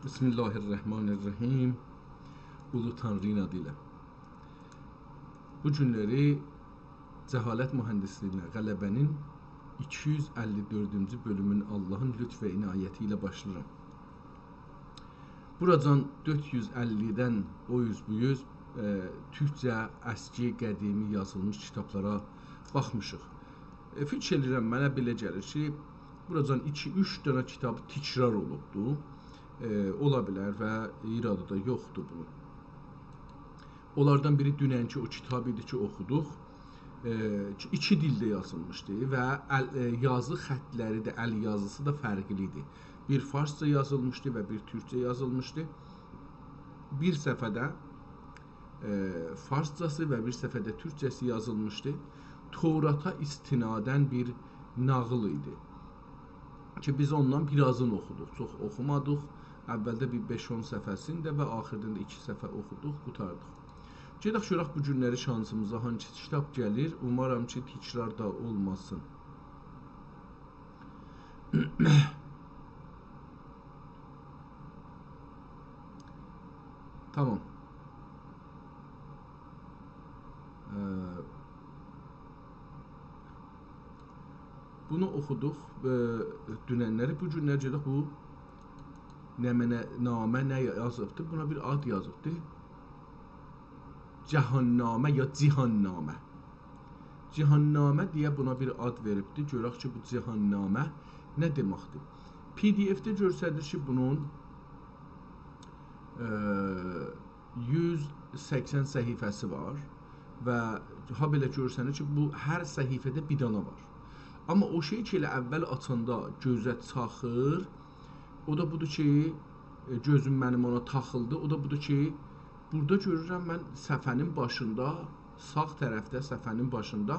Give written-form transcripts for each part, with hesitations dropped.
Bismillahirrahmanirrahim. Ulu Tanrı'nın adıyla. Bu günleri Cəhalət Mühəndisliyinə Qələbənin 254-cü bölümün Allahın lütf və inayəti ilə başlayıram. Buradan 450-dən o yüz bu yüz Türkcə, əski, qədimi yazılmış kitablara baxmışıq. Fikir edirəm, mənə belə gəlir ki, buradan 2-3 dənə kitabı təkrar olubdur. Ola bilər və iradı da yoxdur bunun. Onlardan biri dünənki o kitab idi ki, oxuduq. İki dildə yazılmışdı və yazı xətləri də, əl yazısı da fərqli idi. Bir farsça yazılmışdı və bir türkcə yazılmışdı. Bir səfədə farscası və bir səfədə türkcəsi yazılmışdı. Tovrata istinadən bir nağıl idi ki, biz ondan birazını oxuduq, çox oxumadıq. Əvvəldə bir 5-10 səfəsində və axırdan da 2 səfə oxuduq, qutardıq. Gedək görək bu günləri şansımıza hangi kitab gəlir. Umaram ki, təkrar da olmasın. Tamam. Bunu oxuduq dünənləri. Bu günlər gedək bu namə nə yazıbdır? Buna bir ad yazıbdır. Cəhannamə ya Cihannamə. Cihannamə deyə buna bir ad veribdir. Görək ki, bu Cihannamə nə deməkdir? PDF-də görsədir ki, bunun 180 səhifəsi var və ha belə görsənir ki, bu hər səhifədə bir dana var. Amma o şey ki, elə əvvəl açanda gözə çaxır, o da budur ki, gözüm mənim ona taxıldı, o da budur ki, burada görürəm mən səfənin başında, sağ tərəfdə səfənin başında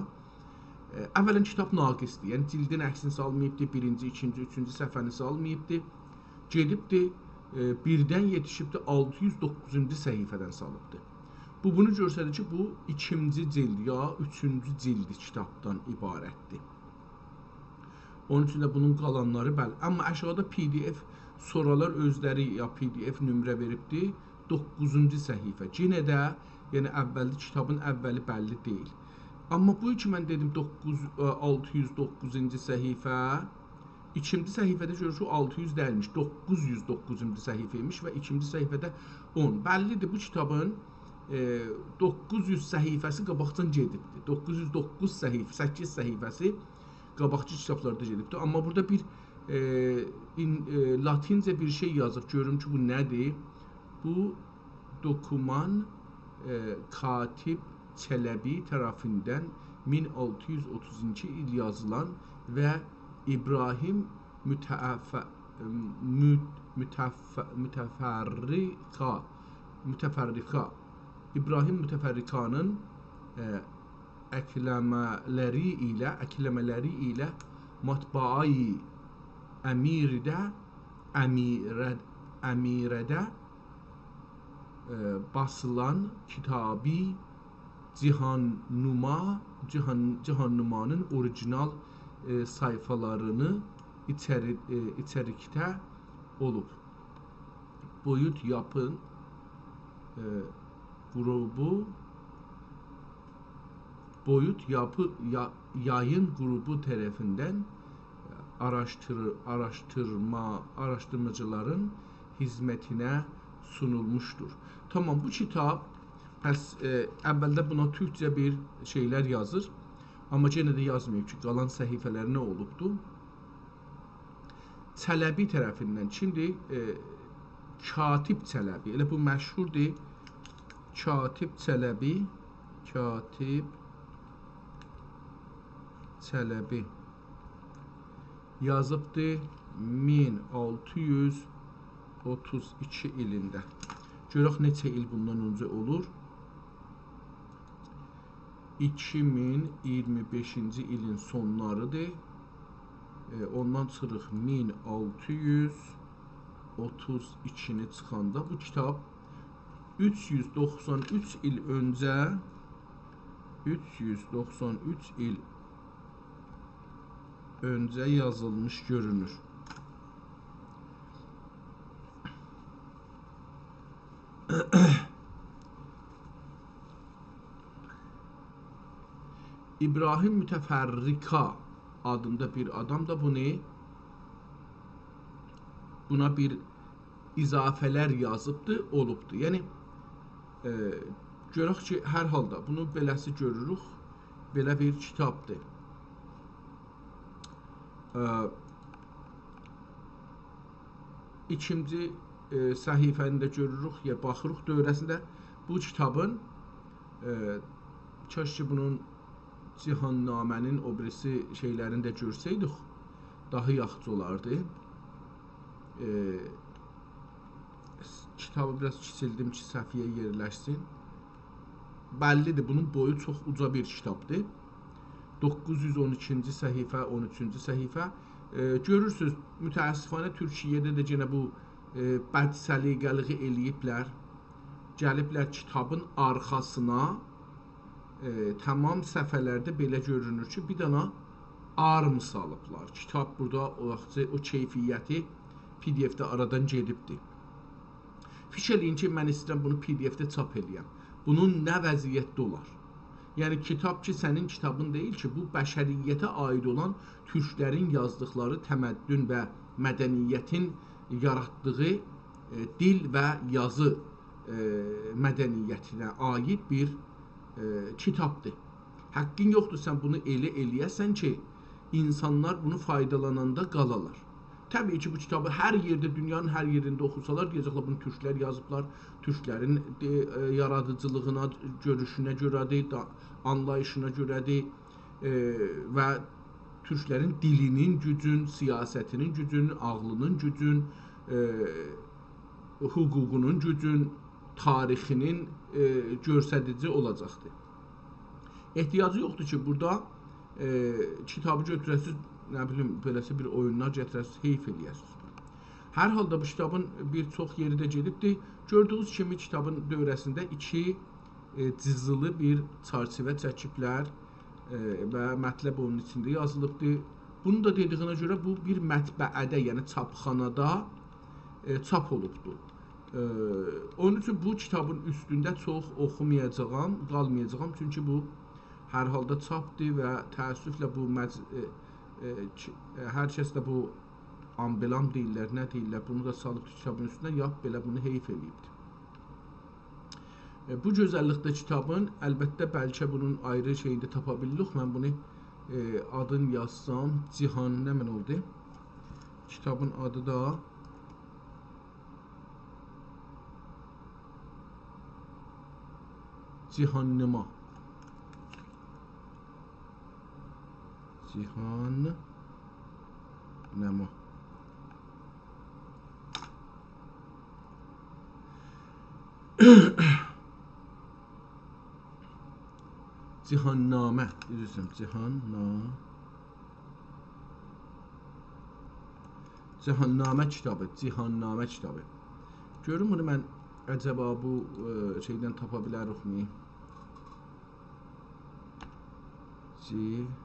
əvvələn kitab naqisdir, yəni cildin əksini salmayıbdır, birinci, ikinci, üçüncü səfəni salmayıbdır, gedibdir, birdən yetişibdir, 609-cu səhifədən salıbdır. Bu, bunu görsədir ki, bu ikinci cild ya üçüncü cildi kitabdan ibarətdir. Onun üçün də bunun qalanları bəli. Amma aşağıda PDF soralar özləri ya PDF nömrə veribdir, 9-cu səhifə. Yenə də, yəni əvvəldə kitabın əvvəli bəlli deyil. Amma bu ki, mən dedim 609-cu səhifə, ikinci səhifədə görür ki, 600 dəyilmiş, 909-cu səhifə imiş və ikinci səhifədə 10. Bəllidir, bu kitabın 900 səhifəsi qabaqdan gedibdir. 909 səhifə, 8 səhifəsi qabaqçı kitablarda gedibdir. Amma burada bir latincə bir şey yazıb. Görürüm ki, bu nədir? Bu dokuman Katib Çələbi tərəfindən 1632 il yazılan və İbrahim İbrahim Mütəfərrikanın əkləmələri ilə matbaayı əmirədə basılan kitabi Cihannumanın orijinal sayfalarını içərikdə olub. Boyut yapın yayın qrubu tərəfindən araşdırmacıların hizmətinə sunulmuşdur. Tamam, bu kitab əvvəldə buna türkcə bir şeylər yazır, amma yenə də yazmıyor ki, qalan səhifələr nə olubdur? Çələbi tərəfindən, şimdi Katib Çələbi, elə bu məşhurdur, Katib Çələbi yazıbdır 1632 ilində. Görək neçə il bundan öncə olur? 2025-ci ilin sonlarıdır. Ondan çıxırıq 1632-ni çıxanda bu kitab 393 il öncə yazılmış görünür. İbrahim Mütəfərrika adında bir adam da buna bir izafələr yazıbdı, olubdu. Yəni görək ki, hər halda bunu beləsi görürük, belə bir kitabdır. İkinci səhifəndə görürük, ya baxırıq dövrəsində bu kitabın kaş ki bunun Cihannamənin o birisi şeylərini də görsəydik daha yaxşı olardı. Kitabı biraz kiçildim ki səhifəyə yerləşsin. Bəllidir, bunun boyu çox uca bir kitabdır. 912-ci səhifə, 13-cü səhifə. Görürsünüz, mütəəssifanə Türkiyədə də yenə bu bəd səliqəliyi eləyiblər. Gəliblər kitabın arxasına tamam səhifələrdə belə görünür ki, bir dana arm salıblar. Kitab burada o keyfiyyəti PDF-də aradan gedibdir. Fikir eləyin ki, mən istəyirəm bunu PDF-də çap eləyəm. Bunun nə vəziyyətdə olar? Yəni, kitab ki, sənin kitabın deyil ki, bu bəşəriyyətə aid olan türklərin yazdıqları təməddün və mədəniyyətin yaratdığı dil və yazı mədəniyyətinə aid bir kitabdır. Haqqın yoxdur, sən bunu elə eləyəsən ki, insanlar bunu faydalananda qalalar. Təbii ki, bu kitabı hər yerdə, dünyanın hər yerində oxusalar, deyəcəklər, bunu türklər yazıblar, türklərin yaradıcılığına, görüşünə görədir, anlayışına görədir və türklərin dilinin gücün, siyasətinin gücün, ağlının gücün, hüququnun gücün, tarixinin göstərici olacaqdır. Ehtiyacı yoxdur ki, burada kitabı götürəsiz, nə bilim, beləsi bir oyunlar gətirəsiz, heyf eləyəsiz. Hər halda bu kitabın bir çox yeri də gedibdir. Gördüyünüz kimi kitabın dövrəsində iki cızılı bir çərçivə çəkiblər və mətləb onun içində yazılıbdır. Bunu da dediyinə görə bu bir mətbəədə, yəni çapxanada çap olubdur. Onun üçün bu kitabın üstündə çox oxumayacağam, qalmayacağam. Çünki bu hər halda çapdır və təəssüflə bu hər kəs də bu ambilam deyirlər, nə deyirlər, bunu da salıbdır kitabın üstünə, yap belə bunu heyf eləyibdir. Bu gözəllikdə kitabın, əlbəttə bəlkə bunun ayrı şeyini tapa bilirik. Mən bunu adını yazsam, Cihan nə mən oldu? Kitabın adı da Cihannama. Cihannama. Cihannamə. Üzrüm, Cihannamə kitabı. Cihannamə kitabı. Görün bunu mən əcəba bu şeydən tapa bilərikmi? Cihannamə.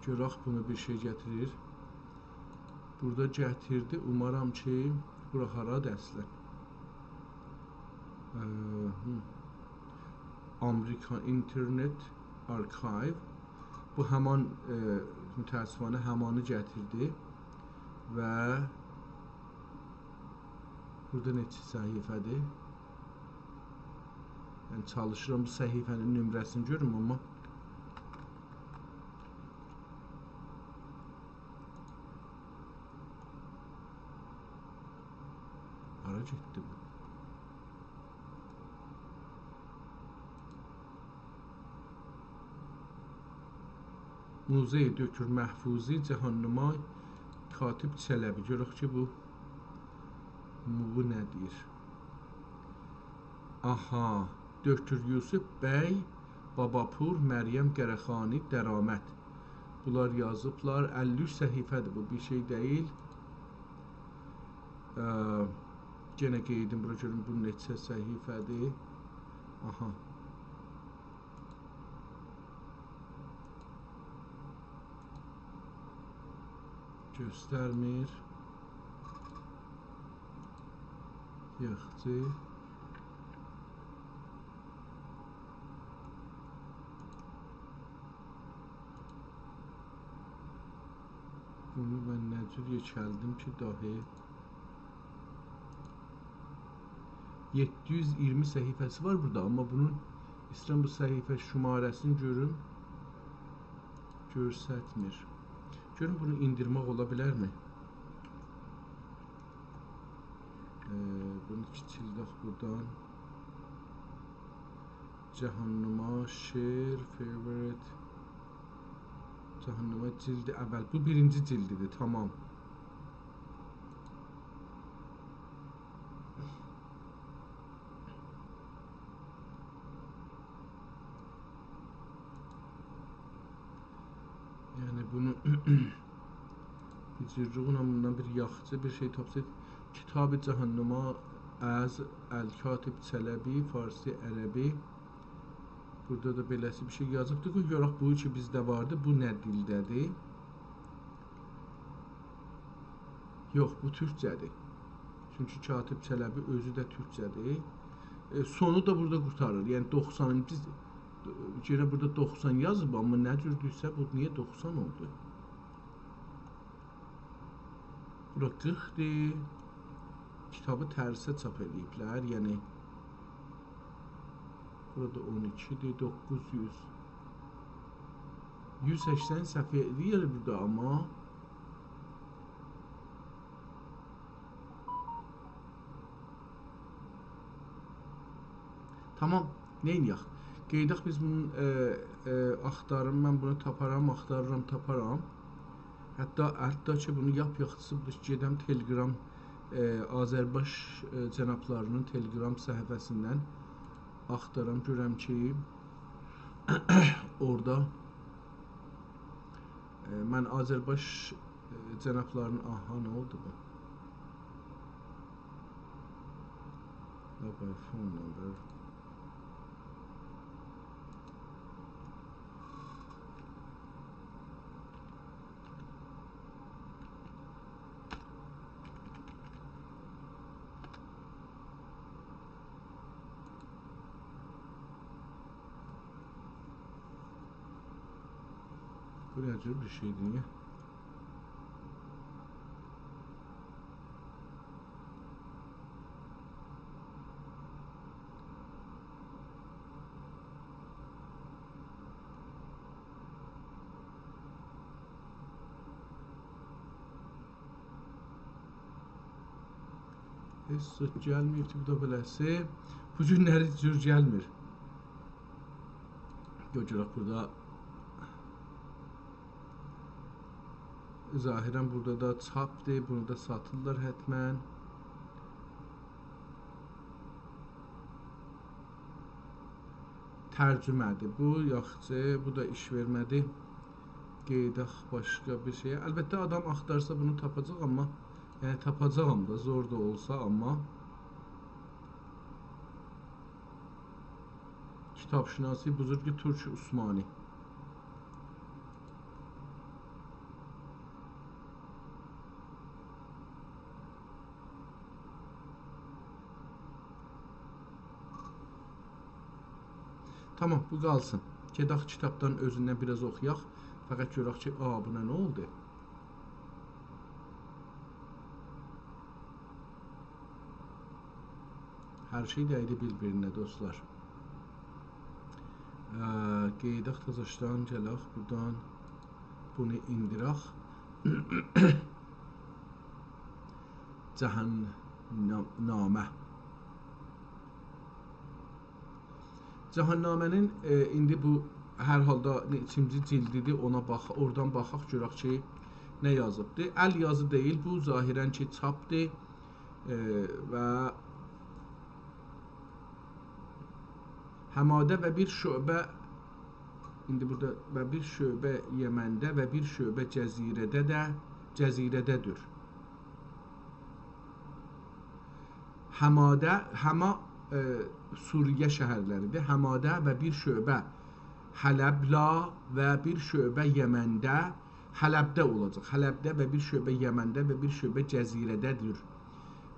Görək bunu bir şey gətirir. Burada gətirdi. Umaram ki, bura haradır əslən? American Internet Archive. Bu həman mütəəssifanə həmanı gətirdi və burada neçə səhifədir? Yəni çalışıram bu səhifənin nömrəsini görüm, amma hara getdi bu? Muzey Dökür Məhfuzi Cəhannuma Katib Çələbi. Görək ki, bu nə deyir? Aha, Dökür Yusuf bəy Babapur Məryəm Qərəxani Dəramət. Bunlar yazıblar. 53 səhifədir bu, bir şey deyil. Yenə qeydim bura görün bu neçə səhifədir. Aha. Göstərmir. Yaxşı. Bunu mən nə cür yekəldim ki, dahi 720 səhifəsi var burada, amma bunun istəyirəm bu səhifə şumarəsini görüm. Görsətmir. Görün bunu indirmək ola bilərmi? Bunu kiçildək buradan. Cəhannuma, şeir, favorite. Cəhannuma cildi əvvəl. Bu birinci cildidir, tamam. Yəni bunu Cürruğuna bundan bir yaxçı bir şey tapsaydı. Kitab-ı Cəhannuma əz Əl-Katib Çələbi, Farsi, Ərəbi. Burada da beləsi bir şey yazıbdır ki, görək bu ki bizdə vardı, bu nə dildədir? Yox, bu türkcədir. Çünki Katib Çələbi özü də türkcədir. Sonu da burada qurtarır. Yəni 90, biz görə burada 90 yazıb, amma nə cürdürsə bu niyə 90 oldu? Bura 40-dir. Kitabı tərsə çap ediblər, yəni burada 12-dir, 900. 180 səhifə edir burada, amma tamam, neyniyək? Qeydək biz bunun axtarım, mən bunu taparam, axtarıram, taparam. Hətta ki, bunu yaxçısıdır ki, gedəm Telegram, Azərbaş cənablarının Telegram səhifəsindən axtaram, görəm ki, orada mən Azərbaş cənablarının, aha, nə oldu bu? Mobile phone number. Bu necə bir şeydir ya? Heç söz gəlməyibdir, bu da beləsi. Bu günləri cür gəlmir. Görək burada zahirən burada da çapdır, bunu da satırlar hətmən. Tərcümədir bu, yaxçı, bu da iş vermədi. Qeydək başqa bir şeyə. Əlbəttə adam axtarsa bunu tapacaq, amma yəni tapacağam da, zor da olsa, amma Kitabşinasi Buzurgi Türk Osmani. Tamam, bu qalsın. Gedək kitabdan özündən biraz oxuyaq. Fəqət görək ki, buna nə oldu? Hər şey dəydi bir-birinə, dostlar. Qeydək təzəşdən gələk, buradan bunu indirək. Cəhənnamə. Cəhannamənin indi bu hər halda neçinci cildidir ona bax, oradan baxaq görək ki, nə yazıbdır. Əl yazı deyil, bu zahirən ki, çapdır və Həmadə və bir şöbə indi burada və bir şöbə Yəməndə və bir şöbə cəzirədədir. Həmadə, Həma Suriyə şəhərləridir. Həmadə və bir şöbə Hələbla və bir şöbə Yəməndə, Hələbdə olacaq. Hələbdə və bir şöbə Yəməndə və bir şöbə cəzirədədir.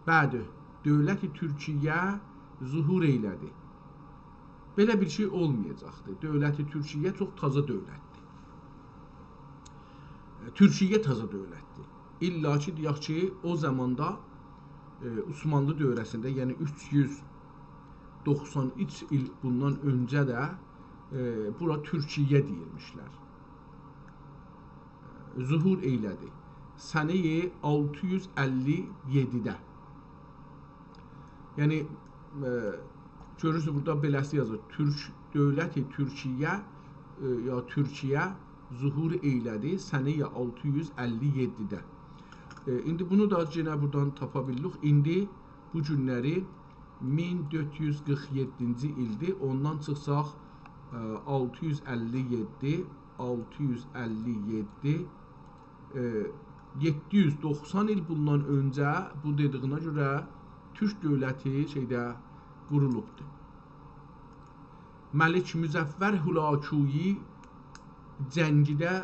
Bəli, dövlət-i Türkiyə zuhur eylədi. Belə bir şey olmayacaqdır. Dövlət-i Türkiyə çox taza dövlətdir. Türkiyə taza dövlətdir. İlla ki, deyək ki, o zamanda Osmanlı dövrəsində, yəni 393 il bundan öncə də bura Türkiyə deyilmişlər. Zuhur eylədi. Sənəyi 657-də. Yəni, görürsünüz, burada beləsi yazır. Dövlət-i Türkiyə ya Türkiyə zuhur eylədi sənəyi 657-də. İndi bunu da yenə buradan tapa bilirik. İndi bu günləri 1447-ci ildir. Ondan çıxsaq 657, 790 il bundan öncə bu dediyinə görə Türk dövləti qurulubdur. Məlik Müzəffər Hülakuyi cəngidə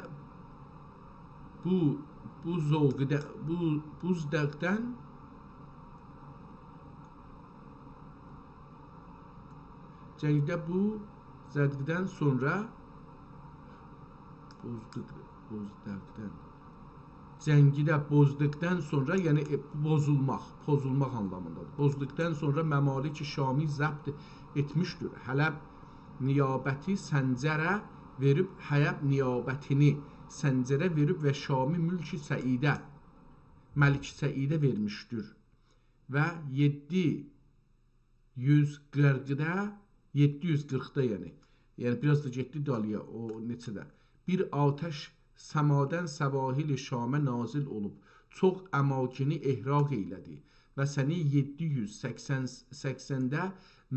buzdaqdan sonra cəngidə bozduqdan sonra, yəni pozulmaq anlamındadır. Bozduqdan sonra Məmalik-i Şami zəbt etmişdir. Hələb niyabəti Səncərə verib, Hələb niyabətini Səncərə verib və Şami mülk-i Səidə, Məlik Səidə vermişdir. Və 740-da yəni biraz da getdi dalıya, o neçədə, bir atəş səmadən səvahil-i Şamə nazil olub, çox əmakini ehraq eylədi və səni 780-də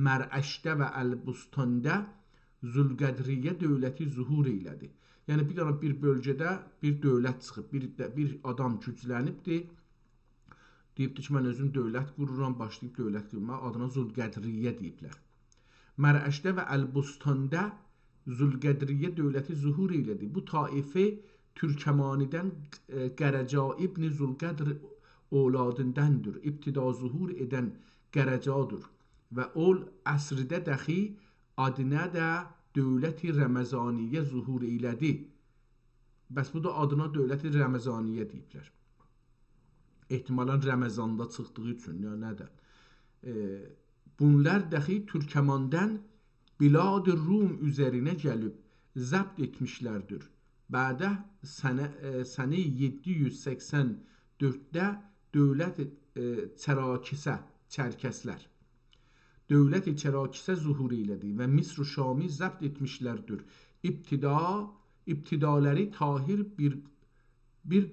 Mərəşdə və Əlbustanda Zülqədriyyə dövləti zuhur eylədi. Yəni, bir bölgədə bir dövlət çıxıb, bir adam güclənibdir, deyibdir ki, mən özüm dövlət qururam, başlayıb dövlət qurmaq, adına Zülqədriyyə deyiblər. Mərəşdə və Əlbustanda Zülqədriyyə dövləti zuhur eylədi. Bu taife Türkəmanidən Qərəca İbn-i Zülqədr oğladındəndir. İbtida zuhur edən Qərəcadır və ol əsrdə dəxi adına da dövləti Rəməzaniyyə zuhur eylədi. Bəs bu da adına dövləti Rəməzaniyyə deyiblər. Ehtimalən Rəməzanda çıxdığı üçün, ya nədən? Bunlar dəxi Türkəmandan Bilad-ı Rum üzərinə gəlib zəbt etmişlərdir. Bədə sənə 784-də dövlət Çərkəslər dövlət-i Çərkisə zuhur eylədi və Misr-i Şami zəbt etmişlərdir. İbtidaləri Tahir bir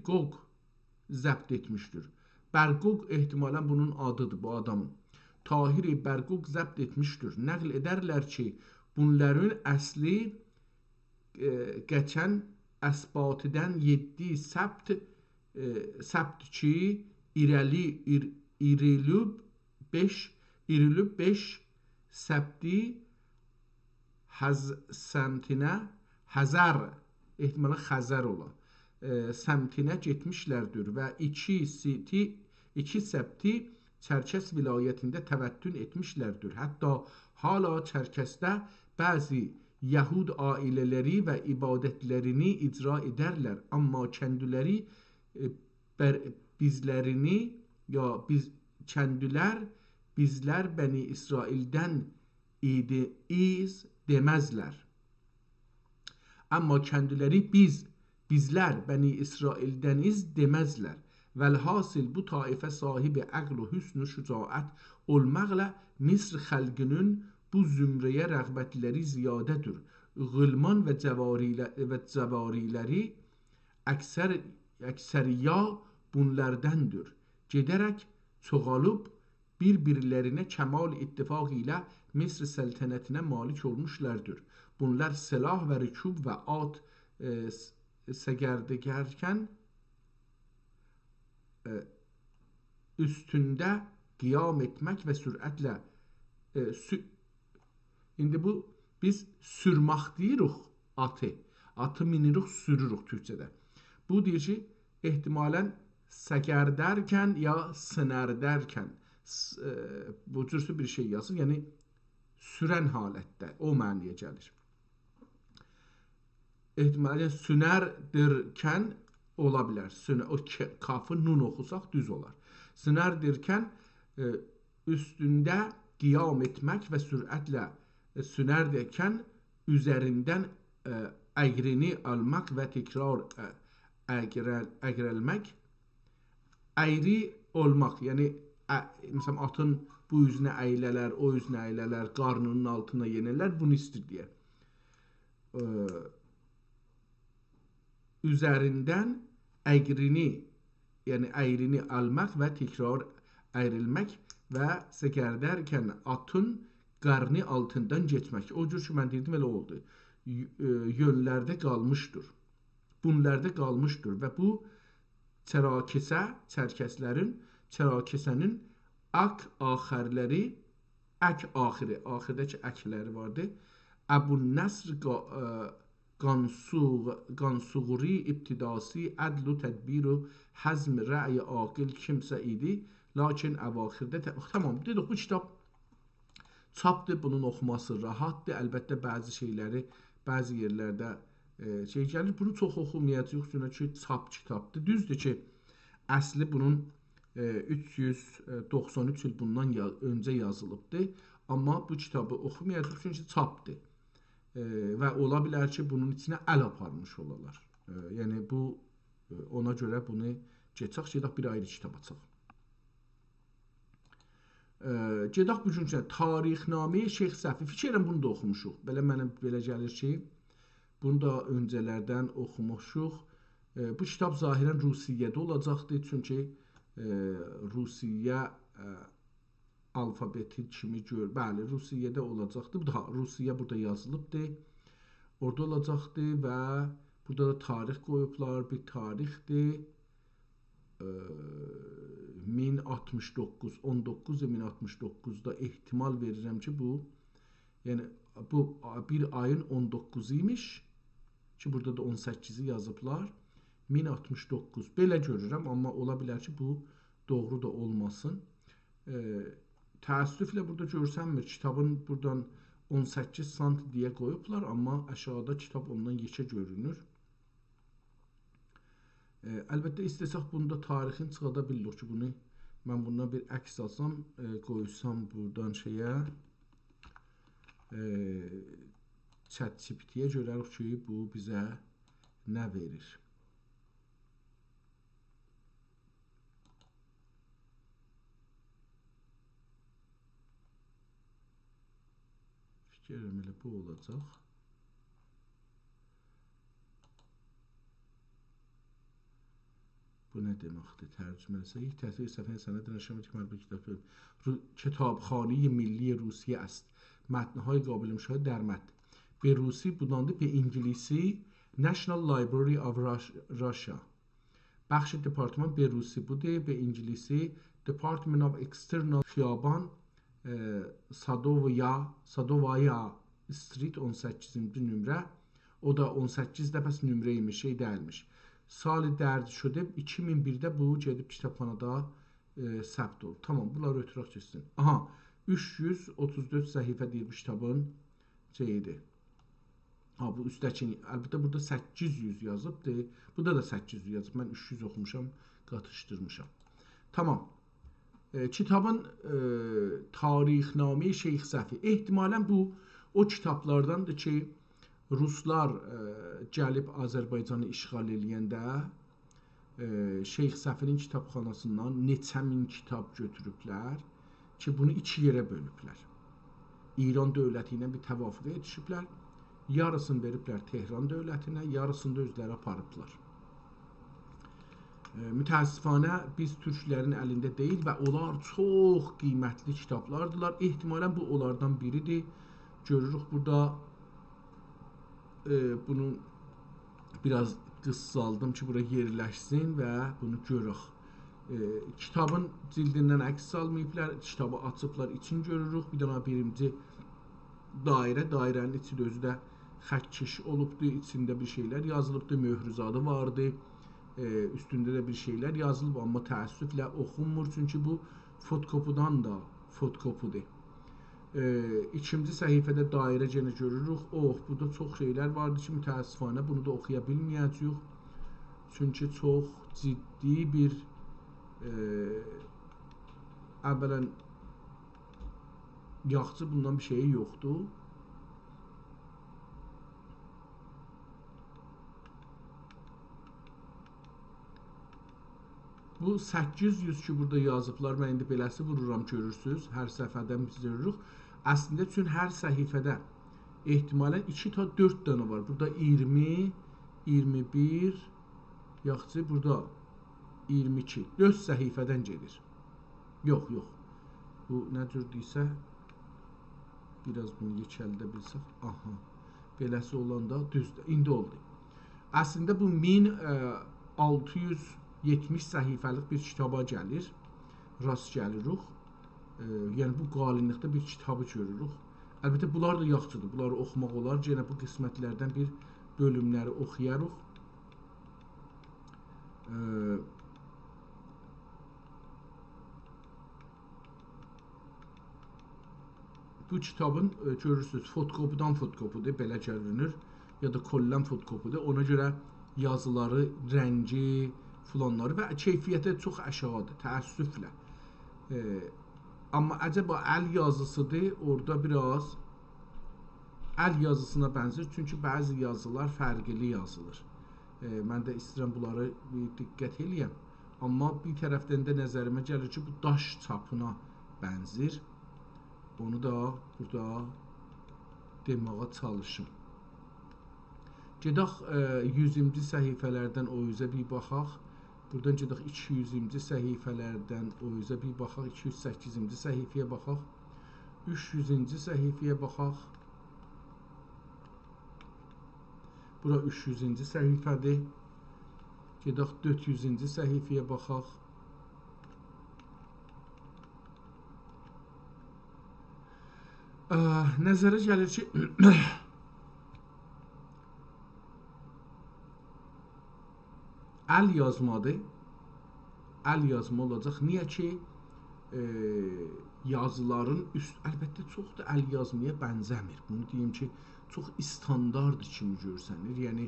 Qoq zəbt etmişdir. Bərquq ehtimalən bunun adıdır, bu adamın. Tahir-i Bərquq zəbt etmişdir. Nəql edərlər ki, bunların əsli geçən əsbatidən 7 səbt ki, İrilüb 5 səbti səmtinə Həzər, ehtimalə Xəzər ola, səmtinə getmişlərdir və 2 səbti Çərkəs vilayətində təvəttün etmişlərdir. Hətta hala Çərkəsdə bəzi Yahud ailələri və ibadətlərini icra edərlər. Amma kəndüləri bizlərini ya bizlər Bəni İsraildən iz deməzlər. Amma kəndüləri bizlər Bəni İsraildən iz deməzlər. Vəlhasil bu taifə sahibi əql و hüsn و şücaət olmaqla Misr xalqının bu zümrəyə rəğbətləri ziyadədir. Gılman və cəvariləri əksəriya bunlardandır. Gedərək çoğalıb bir-birlərinə kəmal ittifaq ilə Misr səltənətinə malik olmuşlardır. Bunlar silah və rükub və at səgərdəgərkən üstündə qiyam etmək və sürətlə indi bu biz sürmaq deyirik atı. Atı minirik, sürürük türkçədə. Bu deyir ki, ehtimalən səgərdərkən ya sinərdərkən bu cürsü bir şey yazır. Yəni sürən halətdə o mənaya gəlir. Ehtimalən sünərdirkən ola bilər. O kafı nun oxusaq düz olar. Sünərdirkən üstündə qiyam etmək və sürətlə sünərdərkən üzərindən əqrini almaq və təkrar əqrəlmək, əyri olmaq, yəni məsələn atın bu üzünə əylələr, o üzünə əylələr, qarnının altına yenələr, bunu istir deyə. Üzərindən əqrini, yəni əyrini almaq və təkrar əyrilmək və səgərdərkən atın qarnı altından geçmək. O cür ki, mən deyirdim, elə oldu. Yönlərdə qalmışdır. Bunlarda qalmışdır və bu çərkəsənin ak axirləri, ək axiri, axirdəki əkləri vardı. Əbu Nəsr Qansuğuri ibtidası ədl-u tədbir u həzm rəy aqil kimsə idi. Lakin əvaxirdə tamam dedik, bu kitab çapdır, bunun oxuması rahatdır. Əlbəttə bəzi şeyləri bəzi yerlərdə şey gəlir. Bunu çox oxumayacağıq çünki çap kitabdır. Düzdür ki, əsli bunun 393 il bundan öncə yazılıbdır. Amma bu kitabı oxumayacaq çünki çapdır. Və ola bilər ki, bunun içinə əl aparmış olalar. Yəni bu ona görə bunu geçək, bir ayrı kitab açaq. Gedək bu gün Tarixnamə Şeyx Səfi. Fikirəm bunu da oxumuşuq. Mənə belə gəlir ki, bunu da öncələrdən oxumuşuq. Bu kitab zahirən Rusiyyədə olacaqdır. Çünki Rusiya alfabeti kimi gör. Bəli, Rusiyyədə olacaqdır. Rusiya burada yazılıbdır. Orada olacaqdır və burada da tarix qoyublar. Bir tarixdir. 1069, 19.1069'da ehtimal verirəm ki, bu yəni bu bir ayın 19'u imiş ki, burada da 18'i yazıblar. 1069 belə görürəm, amma ola bilər ki, bu doğru da olmasın. Təəssüflə burada görsənmir. Kitabın buradan 18 sant deyə qoyublar, amma aşağıda kitab ondan yekə görünür. Əlbəttə istəsək bunda tarixin çıxada bilirik ki, bunu mən bundan bir əks alsam, qoysam buradan şeyə ChatGPT-yə görərik ki, bu bizə nə verir. Fikirəm elə bu olacaq. Bu nə deməkdir? Tərcümə etsək, ilk təsir səfəyə sənəd nəşəmətik mərbə Kitabxane Milli Rusiyə است. متن‌های قابل مشاهده در متن به روسی بودانده، به انگلیسی National Library of Russia. بخش دپارتمان به روسی بوده، به انگلیسی Department of External خیابان Sadovaya Street 18. nömrə. O da 18 də bəs nömrə imiş, şey dəyilmiş. Sali dərc şödə 2001-də bu gedib kitabxanada səbt oldu. Tamam, bunlar ötürək keçsin. Aha, 334 səhifə deyir bu kitabın şeyidir. Ha, bu üstdəki, əlbəttə burada 800 yazıbdır. Burada da 800 yazıb. Mən 300 oxumuşam, qatışdırmışam. Tamam. Kitabın Tarixnamə Şeyx Səfi. Ehtimalən bu o kitablardandır ki, Ruslar gəlib Azərbaycanı işğal eləyəndə Şeyx Səfinin kitabxanasından neçə min kitab götürüblər ki, bunu iki yerə bölüblər. İran dövləti ilə bir təvafuqa yetişiblər. Yarısını veriblər Tehran dövlətinə, yarısını da özləri aparıblar. Mütəəssifanə biz türklərin əlində deyil və onlar çox qiymətli kitablardılar. Ehtimalən bu onlardan biridir. Görürük burada bunu biraz qısaldım ki, bura yerləşsin və bunu görürük. Kitabın cildindən əks salmayıblar, kitabı açıblar, için görürük. Bir dənə birinci dairə, dairənin içi də özü də xətkeş olubdur, içində bir şeylər yazılıbdır, möhrüzadı vardı, üstündə də bir şeylər yazılıb, amma təəssüflə oxunmur, çünki bu fotokopudan da fotokopudur. İkinci səhifədə dairə yenə görürük. Burada çox şeylər vardı ki, mütəəssifanə bunu da oxuya bilməyəcəyik, çünki çox ciddi bir əvvələn yaxçı bundan bir şeyi yoxdur. Bu 800 ki, burada yazıblar. Mən indi beləsi vururam, görürsünüz. Hər səhifədən biz görürük. Əslində üçün hər səhifədə ehtimalən 2 ta 4 dənə var. Burada 20, 21, yaxçı burada 22. 4 səhifədən gedir. Yox, yox. Bu nə cürdürsə, biraz bunu yekəldə bilsək. Aha, beləsi olanda düzdür. İndi oldu. Əslində bu 1670 səhifəlik bir kitaba gəlir. Rast gəlirik. Yəni bu qalinlikdə bir kitabı görürük. Əlbəttə bunlar da yaxşıdır. Bunları oxumaq olar. Yenə bu qismətlərdən bir bölümləri oxuyarıq. Bu kitabın görürsünüz fotokopudan fotokopudur, belə görünür. Ya da kollan fotokopudur. Ona görə yazıları, rəngi, filanları və keyfiyyəti çox aşağıdır, təəssüflə. Amma acaba əl yazısıdır, orada biraz əl yazısına bənzər, çünki bəzi yazılar fərqli yazılır. Mən də istəyirəm bunları diqqət eləyəm. Amma bir tərəfdən də nəzərimə gəlir ki, bu daş çapına bənzir. Onu da burada demağa çalışım. Gedək 100-ci səhifələrdən o üzə bir baxaq. Buradan gedək 200-ci səhifələrdən o üzə bir baxaq. 208-ci səhifəyə baxaq. 300-ci səhifəyə baxaq. Bura 300-ci səhifədir. Gedək 400-ci səhifəyə baxaq. Nəzərə gəlir ki, əl yazmadır. Əl yazma olacaq. Niyə ki, yazıların əlbəttə çox da əl yazmaya bənzəmir. Bunu deyim ki, çox standart kimi görsənir. Yəni,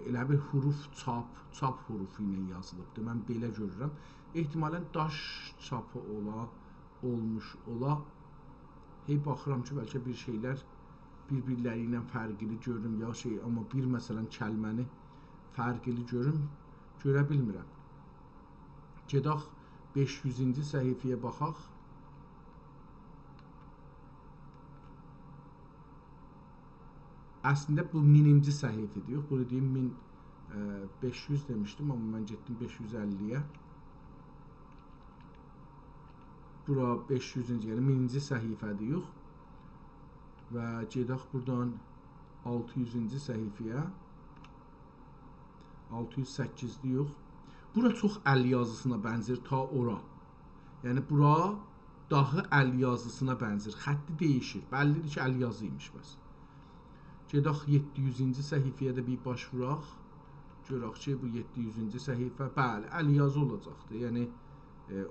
elə bir huruf çap hurufu ilə yazılıbdır. Mən belə görürəm. Ehtimalən daş çapı olmuş ola. Baxıram ki, bəlkə bir şeylər bir-birləri ilə fərqli görürüm, ya amma bir məsələn kəlməni fərqli görürüm, görə bilmirəm. Gedək 500-ci səhifəyə baxaq. Əslində bu 1000-ci səhifədir. Yox, bunu deyim 1500 demişdim, amma mən getdim 550-yə. Bura 500-cü, yəni 1000-ci səhifədir, yox. Və gedək buradan 600-cü səhifəyə. 608-dir, yox. Bura çox əl yazısına bənzir ta ora. Yəni bura dahi əl yazısına bənzir. Xətti dəyişir. Bəllidir ki, əl yazıymış bəs. Gedək 700-cü səhifəyə də bir baş vuraq. Görək ki, bu 700-cü səhifə, bəli, əl yazı olacaqdır. Yəni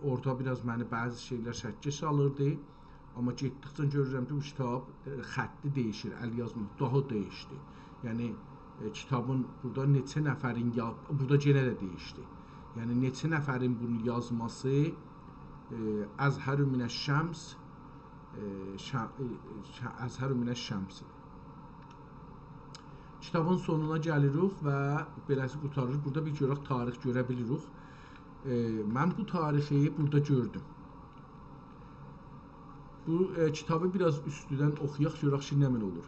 orada biraz məni bəzi şeylər şəkkə salırdı. Amma getdikcə görürəm ki, bu kitab xətti dəyişir, əl yazma daha dəyişdi. Yəni kitabın burada neçə nəfərin burada yenə də dəyişdi. Yəni neçə nəfərin bunu yazması Əzhərü minəş-şəms Əzhərü minəş-şəms. Kitabın sonuna gəlirik və beləsi qurtarırıq. Burada bir görək tarix görə bilirik. Mən bu tarixi burada gördüm. Bu kitabı biraz üstüdən oxuyaq, görək ki, nə olur.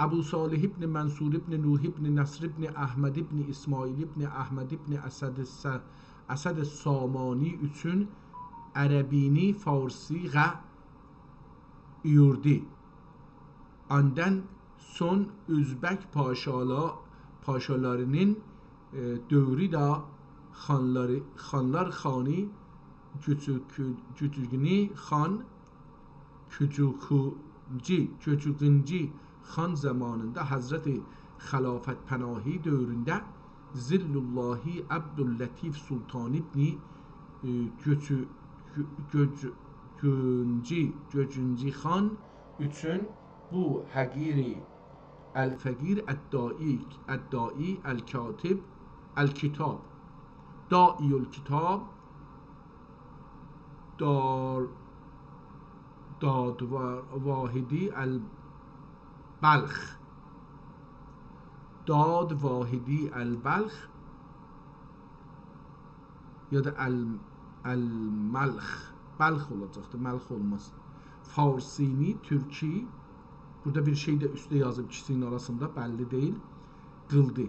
ابو صالح ابن منصور ابن نوح ابن نصر ابن احمد ابن اسماعیل ابن احمد ابن اسد سامانی üçün ərəbini, farsi və yurdi. Ondan son Özbək paşalarının dövrü də xanlar xani Küçükünci xan Küçükünci xan zamanında Hazreti Xilafət Pənahi dövründə Zillullahi Abdüllatif Sultan İbni Göcünci xan üçün bu həqiri el-fəqir əddai el-katib el-kitab daiyul kitab dad vahidi el-balx dad vahidi el-balx ya da el-malx balx olacaqdır, malx olmaz. Farsini, Türki, burada bir şey de üstte yazıb ikisinin arasında bəlli deyil, qıldı.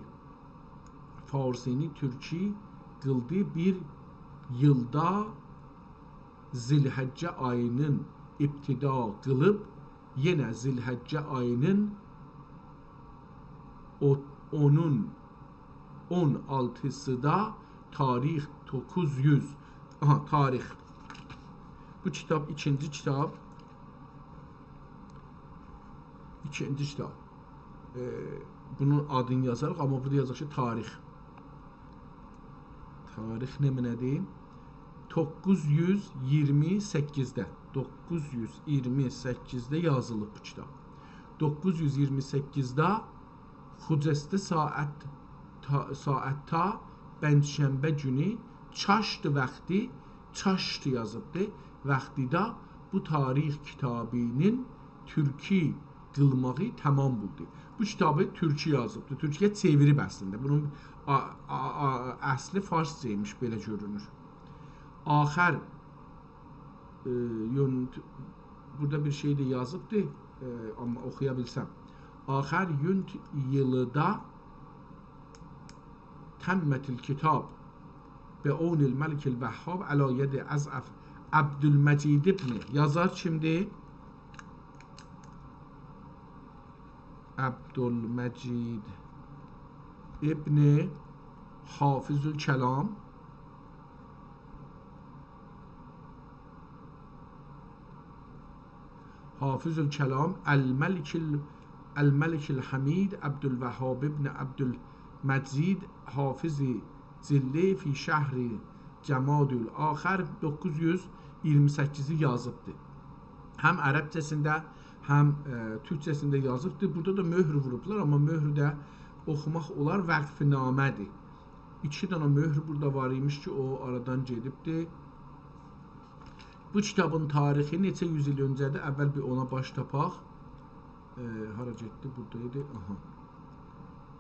Farsini, Türki, qıldı bir yılda Zilhəccə ayının ibtida qılıb, yenə Zilhəccə ayının onun 16'sı da tarix 900 tarix. Bu kitap ikinci kitap. Bunun adını yazarıq, amma burada yazaq ki tarix. Tarix nədir? 928'də 928'də yazılıb bu kitab. 928'də Xudəstə saatda Bənşənbə günü çaşdı vaxtı, çaşdı yazıbdı. Vaxtıda bu tarix kitabının Türki qılmağı tamam buldu. Bu kitabı Türki yazıbdı. Türkiyə çevirib əslində. Bunun əsli farscaymış, belə görünür. Axər burada bir şey de yazıbdı, amma oxuya bilsəm. Axər yılıda təmmətil kitab və onil məlikil vəhhab əla yedi əzəf Abdülməcid ibn yazar kimdir? Abdülməcid ibn Hafizül Kəlam Hafizül Kəlam El-Məlikil Hamid Abdülvəhhab ibn Abdülməcid Hafizi Zilli fi şəhri Cəmadül Axər 928'i yazıbdır. Həm ərəbcəsində, həm türkçəsində yazıbdır. Burada da möhr vurublar, amma möhrü də oxumaq olar, vəqfinamədir. 2 dənə möhr burada var imiş ki, o aradan gedibdir. Bu kitabın tarixi neçə yüz il öncədir? Əvvəl bir ona baş tapaq. Hara getdi? Buradaydı. Aha.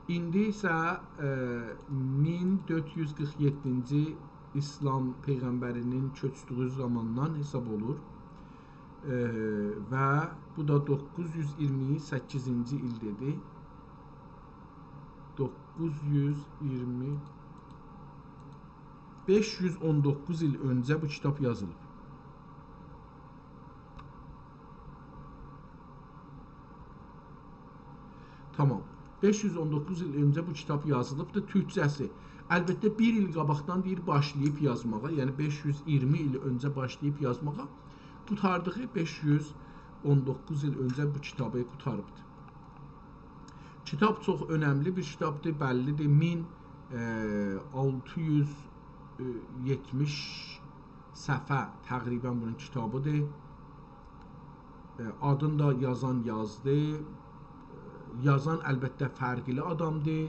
İndi isə 1447-ci İslam Peyğəmbərinin köçdüyü zamandan hesab olur. Və bu da 928-ci il dedi. 519 il öncə bu kitab yazılıb. Tamam. 519 il öncə bu kitab yazılıbdır. Türkçəsi. Əlbəttə bir il qabaqdan deyir başlayıb yazmağa. Yəni 520 il öncə başlayıb yazmağa. Qurtardığı 519 il öncə bu kitabı qurtarıbdır. Kitab çox önəmli bir kitabdır, bəllidir. 1670 səhifə təqribən bunun kitabıdır. Adını da yazan yazdı. Yazan əlbəttə fərqli adamdır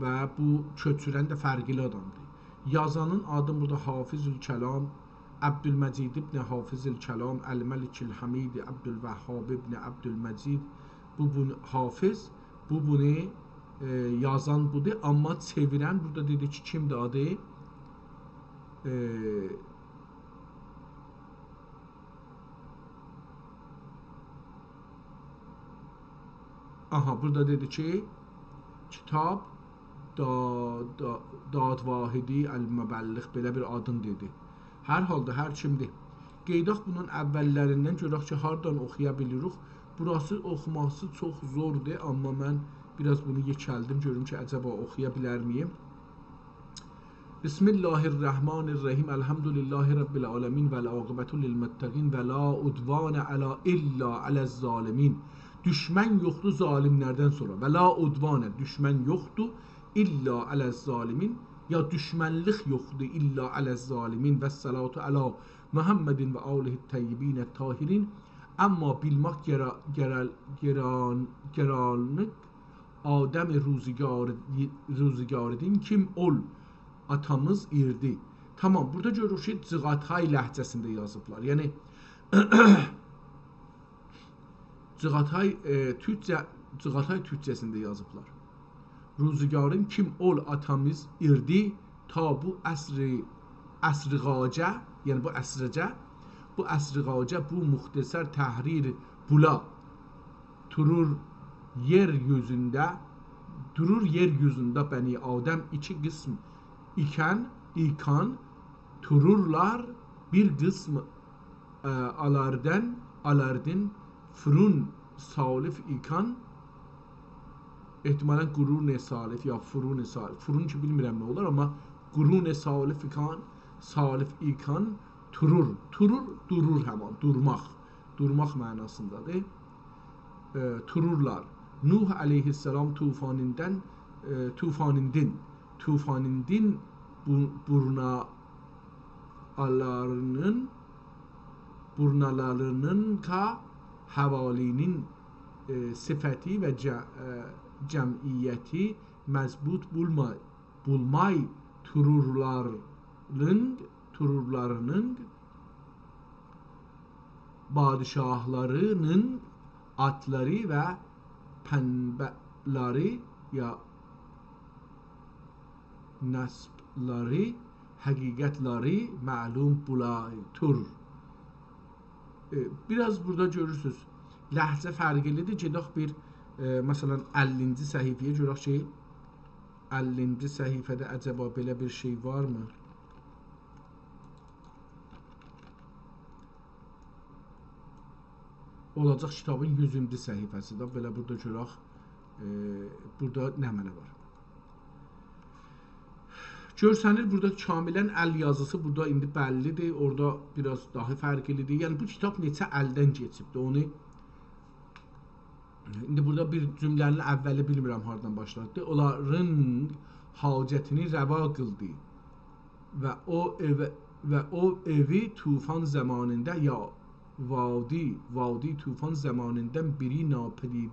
və bu köçürən də fərqli adamdır. Yazanın adı burada Hafizül Kəlam Abdülməcid ibn Hafizül Kəlam El-Məlikil Hamid Abdülvəhhab ibn Abdülməcid bu Hafiz, bu bunu yazan budur, amma çevirən burada dedi ki kimdir adı? aha burada dedi ki kitab Dad Vahidi Əl-Mübəlliğ belə bir adın dedi. Hər halda hər kimdir. Qeydaq bunun əvvəllərindən görək ki, hardan oxuya bilirik. Burası oxuması çox zordur, amma mən biraz bunu yekəldim, görüm ki, əcəba oxuya bilər miyim? Bismillahirrahmanirrahim. Elhamdülillahi Rabbil alemin vel aqibetu lil muttaqin ve la udvane ala illa alez zalimin. Düşmən yoxdur zalimlərdən sonra. Və la udvane, düşmən yoxdur illa alez zalimin. Ya düşmənlik yoxdur illa alez zalimin. Və salatu ala Muhammedin və alihi təyyibin tahirin. Amma bilmək geranlıq Adəm ruzigarıdin kim ol? Atamız irdi. Tamam, burada görürük ki, Cığatay ləhcəsində yazıblar. Yəni Cığatay türkcəsində yazıblar. Ruzigarın kim ol atamız irdi ta bu əsriqacə, yəni bu əsriqacə bu muxtəsər təhrir bula durur yeryüzündə Bəni Adəm iki qism ikan tururlar bir qism alardın fırun salif ikan ehtimalen qurun salif ya fırun salif fırun ki bilmirəm nə olar amma qurun salif ikan turur durur həman durmaq mənasındadır. Tururlar. Nuh aleyhisselam tufanindin burnalarının ka havalinin sıfati ve cemiyeti mezbut bulmay tururlarının padişahlarının atları ve penbeleri ya nasbları həqiqətləri məlum bulaytur. Biraz burada görürsünüz. Ləhcə fərqlidir. Gedək bir məsələn 50-ci səhifəyə görək ki 50-ci səhifədə əcəba belə bir şey varmı? Olacaq kitabın 100-cü səhifəsidə. Belə burada görək burada nə mənə var? Görsənir burada kamilən əl yazısı burada indi bəllidir. Orada biraz daha fərqlidir. Yəni bu kitab neçə əldən keçibdir onu indi burada bir cümlənin əvvəli bilmirəm hardan başladı. Onların hacətini rəva qıldı və o evi tufan zamanında ya vadi tufan zamanından biri napedid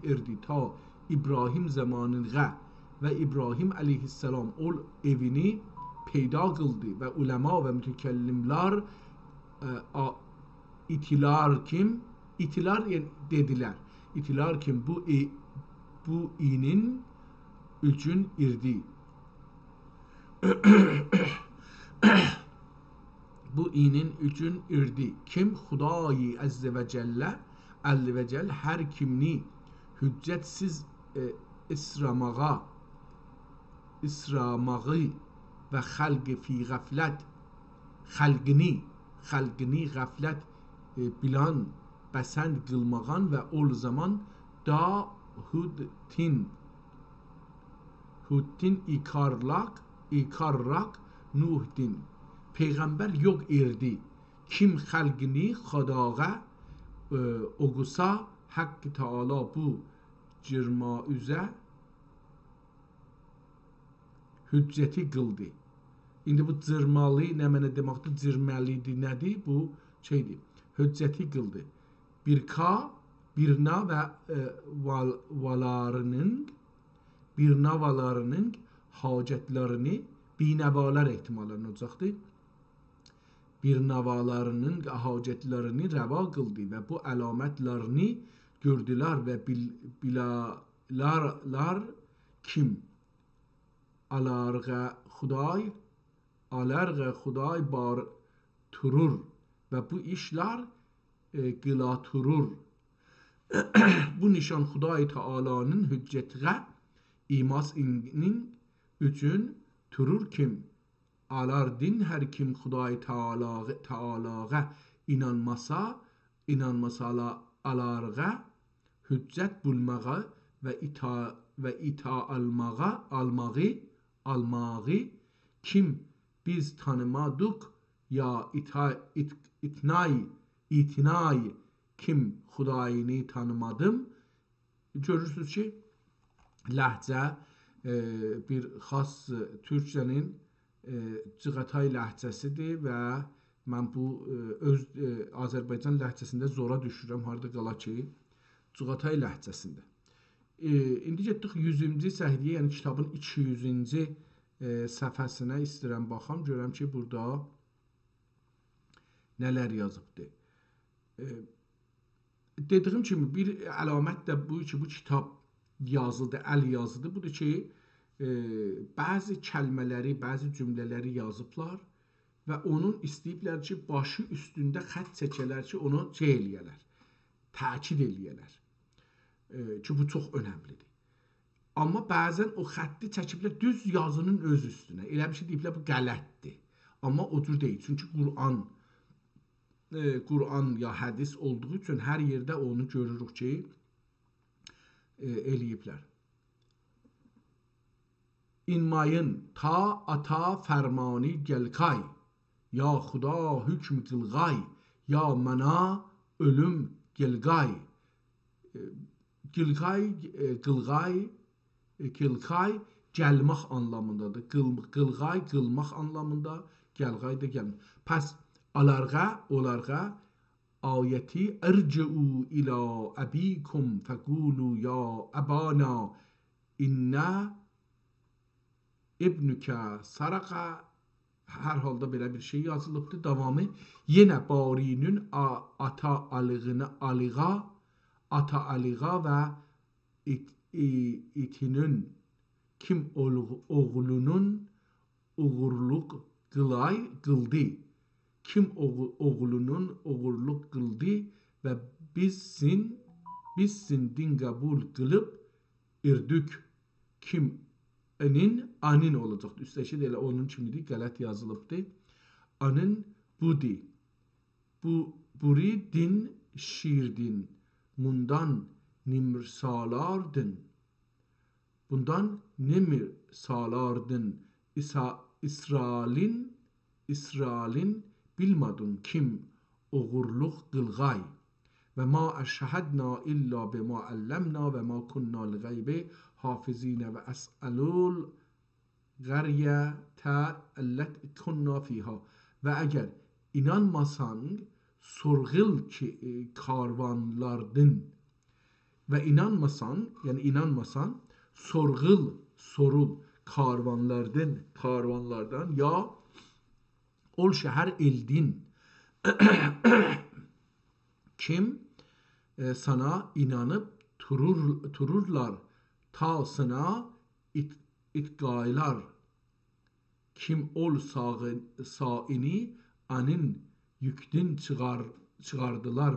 irdi ta İbrahim zamanında və İbrahim aleyhisselam o evini peyda qıldı və ulema və mütəkəllimlər itilar dedilər. İtilar kim bu inin üçün irdi. Bu inin üçün irdi. Kim Xudayi Əzzə və Cəllə hər kimni hüccətsiz isramağı və xalqı fi qəflət xalqını qəflət bilan bəsənd qılmağan və ol zaman da hudtin ikarrak nuhdin Peyğəmbər yox irdi. Kim xalqını xadağa ogusa Haqq-ı Teala bu cirma üzə hüccəti qıldı. İndi bu cırmalı nə mənə deməkdir? Cirməlidir nədir? Bu şeydir. Hüccəti qıldı. Birna və valarının hacətlərini binəvalar ehtimalən olacaqdır. Birnavalarının hacətlərini rəva qıldı və bu əlamətlərini gördülər və bilalar kim? Alarğa Xuday bar turur və bu işlər qıla turur. Bu nişan Xuday Taalanın hüccətə imasinin üçün turur kim alardin hər kim Xuday Taalağa inanmasa alarğa hüccət bulmağa və ita almağı kim biz tanımadık ya itinay kim Xudayını tanımadım. Görürsünüz ki, ləhcə bir xas Türkçənin Cığatay ləhcəsidir və mən bu öz Azərbaycan ləhcəsində zora düşürəm, harada qala ki, Cığatay ləhcəsində. İndi getdik 100-cü səhifəyə, yəni kitabın 200-cü səhifəsinə istəyirəm baxam, görəm ki, burada nələr yazıbdır. Dediyim kimi bir əlamət də bu ki, bu kitab yazıdır, əl yazıdır. Budur ki, bəzi kəlmələri, bəzi cümlələri yazıblar və onun istəyiblər ki, başı üstündə xətt çəkələr ki, onu eləyələr, təkid eləyələr ki, bu çox önəmlidir. Amma bəzən o xətti çəkiblər düz yazının öz üstünə. Elə bir şey deyiblər, bu qələtdir. Amma o cür deyil. Çünki Quran ya hədis olduğu üçün hər yerdə onu görürük ki, eləyiblər. İnmayın ta ata fərmani gəlqay, ya Xuda hükm qılğay, ya mənə ölüm gəlqay. Qılğay gəlmək anlamındadır. Qılğay qılmaq anlamında, gəlqay da gəlmək. Pəs onlarga ayeti ارجعوا الى ابيكم فقولوا يا ابانا ان ابنك سرق, hər halda belə bir şey yazılıbdır. Davamı yenə barinin ata aliğa və itinin kim oğlunun uğurluq qıldı. Kim oğlunun uğurluq qıldı və bizsin din qəbul qılıb irdük. Kimin anin olacaqdır. Üstəki də elə onun kimidir, qələt yazılıbdır. Anın budur. Buri din şirdin. Bundan nimr salardın. İsrailin bilmadın kim uğurluq qılğay və ma əşhədna illa bima əlləmna və ma kunna l-qeybə hafizinə və əsəlul qəryətə əllet kunna fiha. Və əgər inanmasan sorğul karvanlardın və inanmasan, yəni inanmasan sorul karvanlardan ya ol şəhər eldin kim sana inanıb tururlar ta sana itqaylar kim ol saini anin yükdin çıxardılar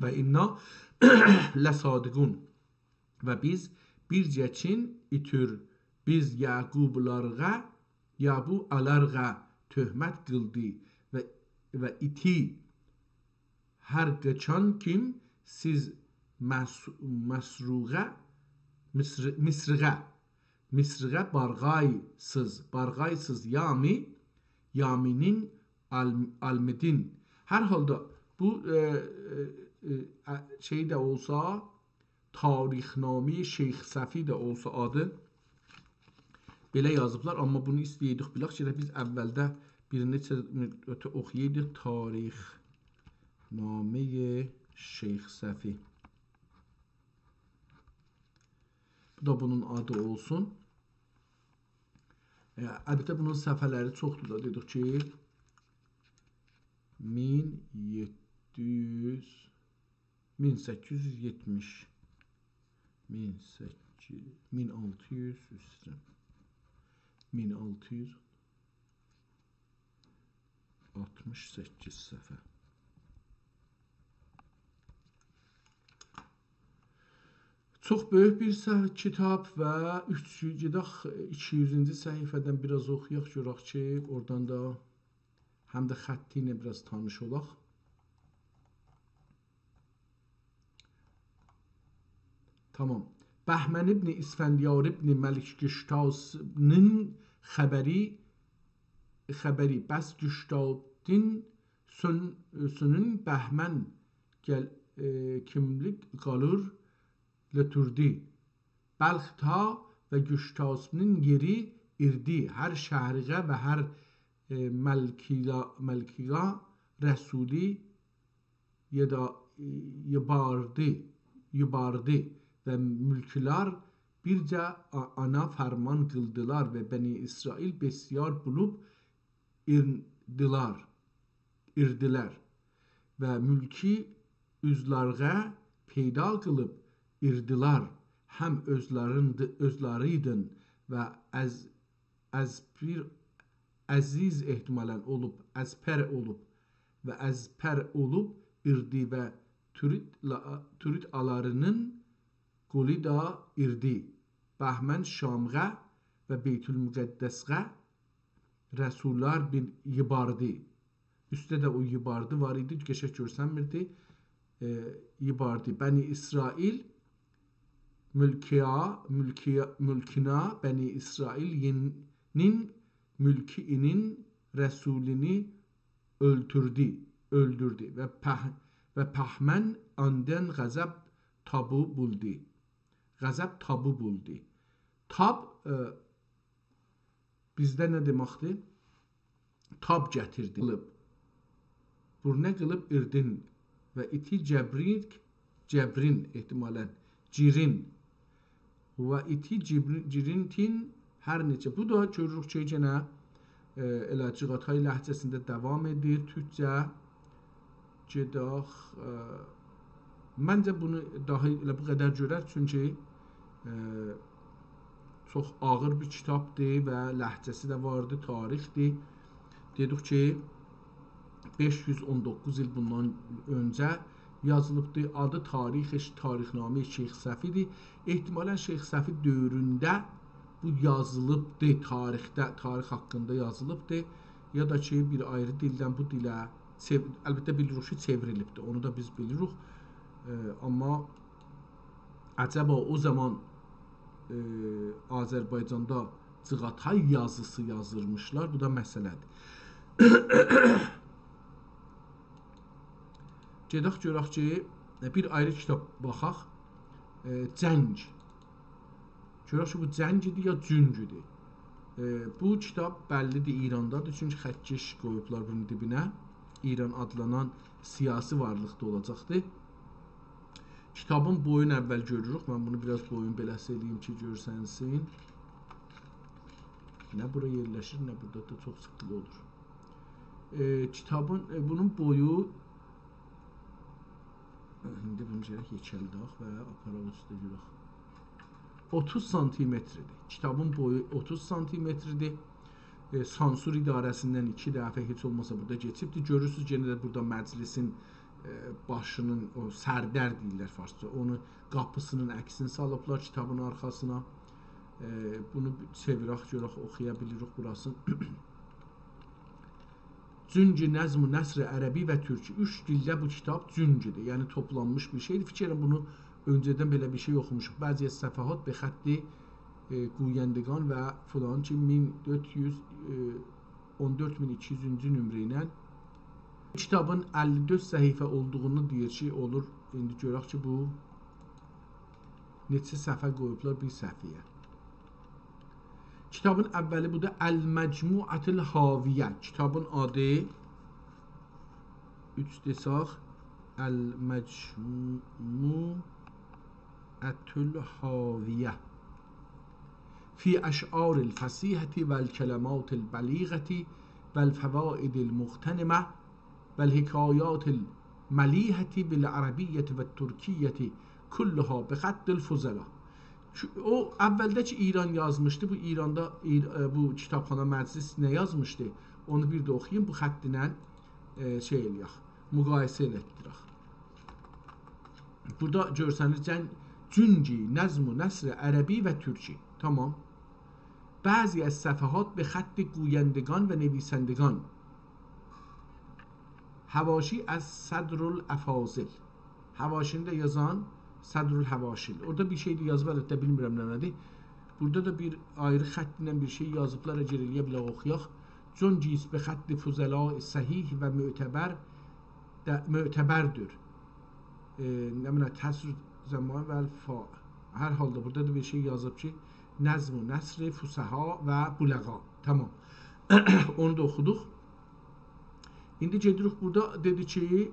və inna ləsadiqun və biz bircəçin itür biz Yabu alarğa töhmət qıldı və iti hər qaçan kim siz misrğə barğaysız yaminin almedin. Hər halda bu şey də olsa, tarixname Şeyx Səfi də olsa adı belə yazıblar, amma bunu istəyirdik bilək ki, biz əvvəldə bir neçə ötə oxuyaydıq tarixname Şeyx Səfi. Bu da bunun adı olsun. Əlbəttə bunun səfələri çoxdur da, dedik ki 1870 1668 səfə. Çox böyük bir kitab və 200-cü səhifədən biraz oxuyaq görək ki, oradan da həm də xətti ilə biraz tanış olaq. Tamam. Bəhmən ibn İsfəndiyar ibn Məlik Güştasının xəbəri bəs Güştadın sönün Bəhmən gəl kimlik qalır Lütürdü. Bəlxta və Güştasının yeri irdi. Hər şəhriqə və hər məlkiqa rəsuli yubardı və mülklər bircə ana fərman qıldılar və Bəni İsrail besyar bulub irdilər və mülki üzlərə peyda qılıb irdilər. Həm özləriydin və əziz ehtimalən olub, əzpər olub irdi və türüt alarının qoli da irdi. Bəhmən Şamğa və Beytül Müqəddəsğə rəsullar bir yibardı. Üstdə də o yibardı var idi, qəşəng görsənmirdi. Yibardı. Bəni İsrail mülkina Bəni İsrail'in mülkinin rəsulini öldürdü və Bəhmən ondan qəzəb tabu buldu. Tab bizdə nə deməkdir? Tab gətirdi. Bu nə qılıb irdin və iti cəbrin ehtimalən cirin və iti cirintin hər neçə. Bu da görürük ki, yenə elə Cığatay ləhcəsində davam edir. Türkcə gedək. Məncə bunu daha elə bu qədər görər, çünki çox ağır bir kitabdır və ləhcəsi də vardı, tarixdir. Dedik ki, 519 il bundan öncə yazılıbdır. Adı tarixnamə Şeyx Səfidir. Ehtimalən Şeyx Səfi dövründə bu yazılıbdır, tarix haqqında yazılıbdır. Ya da ki, bir ayrı dildən bu dilə, əlbəttə bilirik ki, çevrilibdir. Onu da biz bilirik. Amma əcəba o zaman Azərbaycanda Cığatay yazısı yazırmışlar. Bu da məsələdir. Gedək görək ki, bir ayrı kitab baxaq. Cəng. Görək ki, bu cəngidir ya cüngüdür. Bu kitab bəllidir İrandadır. Çünki xəkkeş qoyublar bunun dibinə. İran adlanan siyasi varlıqda olacaqdır. Kitabın boyunu əvvəl görürük. Mən bunu biraz boyun beləsi edeyim ki, görsənsin. Nə bura yerləşir, nə burada da çox sıxılı olur. Kitabın, bunun boyu indi bunu gələk yekəldək və aparaq üstə görək. 30 santimetrdir. Kitabın boyu 30 santimetrdir. Sansur idarəsindən 2 dəfə heç olmasa burada keçibdir. Görürsünüz, yenə də burada məclisin başının, o sərdər deyirlər farsça, onu qapısının əksini salıblar kitabın arxasına. Bunu çevirək, görək, oxuya bilirik burasını. Cüngü Nəzm-i Nəsr-i Ərəbi və Türkü. 3 dildə bu kitab cüngüdür, yəni toplanmış bir şeydir. Fikirəm bunu öncədən belə bir şey oxumuşuq. Bəzi səfəhat bi xətti Quyəndəqan və filan ki 14200-cü nömrə ilə kitabın 54 səhifə olduğunu deyir ki, olur. İndi görək ki, bu neçə səhifə qoyublar bir səhifəyə. Kitabın əvvəli bu da Əl-Məcmuətül Haviyyə. Kitabın adı 3 desaq Əl-Məcmuətül Haviyyə fi əş'aril fəsihəti vəl-kələmatil bəliğəti vəl-fəvaidil muğtənimə vəl-hikayatil məlihəti bil-ərəbiyyəti və türkiyyəti kulluha bixəddil fuzələ. O əvvəldə ki İran yazmışdı, bu İranda bu kitabxana məclis nə yazmışdı? Onu bir də oxuyayım, bu xəttinə şey eləyək, müqayisə elətdirək. Burada görsəniz Cünci, Nazm و نثر عربی و ترکی. tamam. بعضی از صفحات به خط گویندگان و نویسندگان. Havaşi از Sadrul-Əfazil. Havaşini də yazan Sadrul-Həvaşil. Orada bir şey yazıb, əlbəttə bilmirəm nədir. Burada da bir ayrı xətlə bir şey yazıblar, əcər eləyə bilək oxuyaq. Cüncis be xətt fuzəla səhih və mötəbərdir. Nə biləm, təsr zaman və fa. Hər halda burada da bir şey yazıb ki, Nəzm و نثر فسها və buləğa. Tamam. Onu da oxuduq. İndi gedirik burada dedi ki,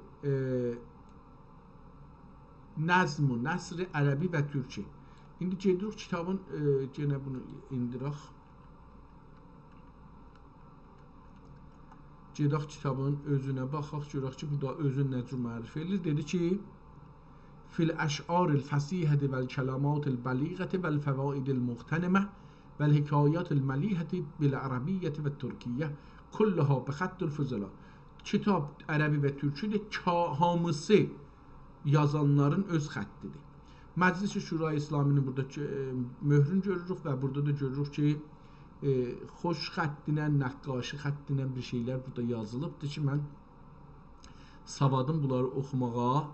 Nəzm و نثر ərəbi və türki. İndi gedirik kitabın, yenə bunu indirək. Gedək kitabın özünə baxaq, görək ki, burada özün nə cür mərifə edir. Dedi ki, fil əş'ar el-fəsihəti vəl-kəlamat el-bəliğəti vəl-fəvaid el-muğtənimə vəl-hikayat el-məlihəti bil-ərəbiyyəti və türkiyyə kulluha bi xətt el-füzəla. Kitab ərəbi və türküdür, hamısı yazanların öz xəttidir. Məclis-i Şura İslaminin burada möhrün görürük və burada da görürük ki, xoş xəttinə, nəqqaşi xəttinə bir şeylər burada yazılıbdır ki, mən savadım bunları oxumağa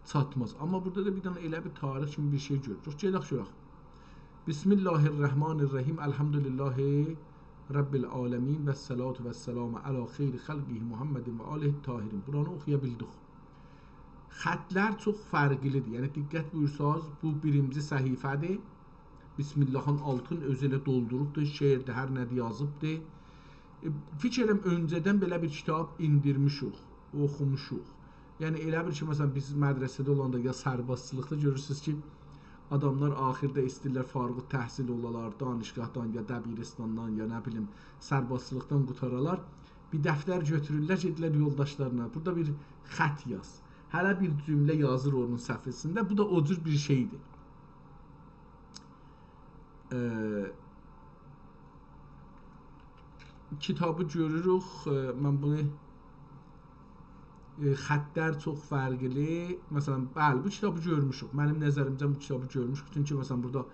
çatmaz. Amma burada da bir dənə elə bir tarix kimi bir şey görürük. Gedək görək. Bismillahirrahmanirrahim. Elhamdülillahi Rabbil aləmin və salatu və səlamu alə xeyri xəlqihi Muhammedin və alihi tahirin. Buranı oxuya bildik. Xətlər çox fərqlidir. Yəni diqqət buyursaz, bu birinci səhifədir. Bismillahın altın özü ilə doldurubdur, şeirdə hər nədir yazıbdır. Fikirəm öncədən belə bir kitab indirmişik, oxumuşuq. Yəni elə bir ki, məsələn, biz mədrəsədə olanda ya sərbazçılıqda görürsünüz ki, adamlar axirdə istəyirlər fariğ təhsil olalar, danışqahdan ya dəbiristandan ya nə bilim sərbazçılıqdan qutaralar. Bir dəftər götürürlər, gedirlər yoldaşlarına. Burada bir xət yaz. Hələ bir cümlə yazır onun səhifəsində. Bu da o cür bir şeydir. Kitabı görürük. Mən bunu xətlər çox fərqli. Məsələn, bəli, bu kitabı görmüşük. Mənim nəzərimcə bu kitabı görmüşük. Çünki məsələn burada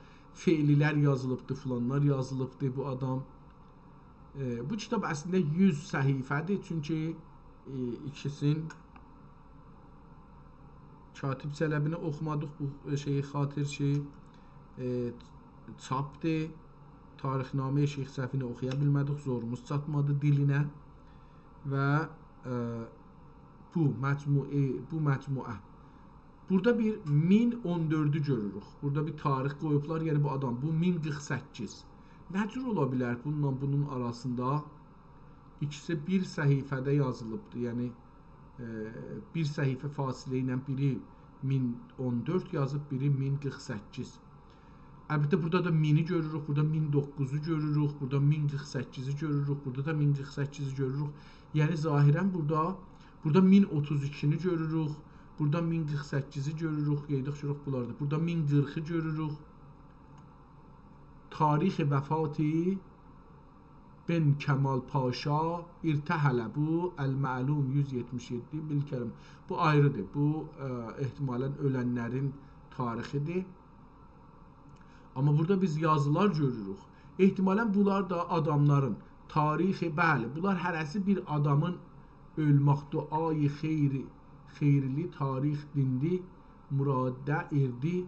feillər yazılıbdır, filanlar yazılıbdır bu adam. Bu kitab əslində 100 səhifədir. Çünki ikisin Katib sələbini oxumadıq. Bu şeyi xatir ki çapdır. Tarixnamə Şeyx Səfini oxuya bilmədik. Zorumuz çatmadı dilinə. Və bu məcmuə. Burada bir 1014'ü görürük. Burada bir tarix qoyublar. Yəni bu adam. Bu 1048. Nə cür ola bilər bununla bunun arasında? İkisi bir səhifədə yazılıbdır. Yəni bir səhifə fasilə ilə biri 1014 yazıb, biri 1048. Əlbəttə burada da 1000'i görürük, burada 1009'u görürük, burada 1048'i görürük, burada da 1048'i görürük. Yəni zahirən burada 1032'ni görürük, burada 1048'i görürük, qeydək görürük bunlarda. Burada 1040'ı görürük. Tarix vəfatı Ben Kemal Paşa irtəhələ bu Əl-Məlum 177 bilkərəm. Bu ayrıdır. Bu ehtimalən ölənlərin tarixidir. Amma burada biz yazılar görürük. Ehtimalən bunlar da adamların tarixi, bəli, bunlar hərəsi bir adamın ölmək duayı xeyirli tarix dindi, muradə erdi,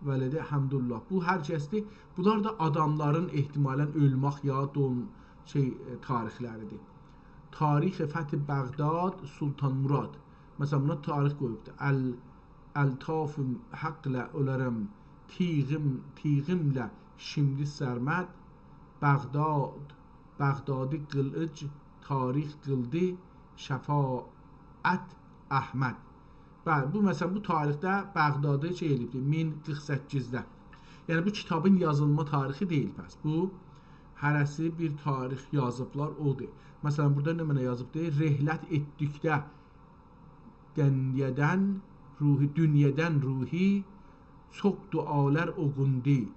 vələdə həmdullah. Bu hər kəsdir. Bunlar da adamların ehtimalən ölmək ya tarixləridir. Tarix Fəth Bəğdad Sultan Murad. Məsələn, buna tarix qoyubdur. Əltafım haqqlə ölərəm, tiğimlə şimdi sərməd, Bəğdadi qılıc tarix qıldı, şəfaət Əhməd. Bəli, bu məsələn bu tarixdə Bəğdadı şey elibdir, 1048'də. Yəni bu kitabın yazılma tarixi deyil bəs. Bu hərəsi bir tarix yazıblar odur. Məsələn burada nə mənə yazıbdır? Rehlət etdikdə dünyədən ruhi çox dualar oğundi.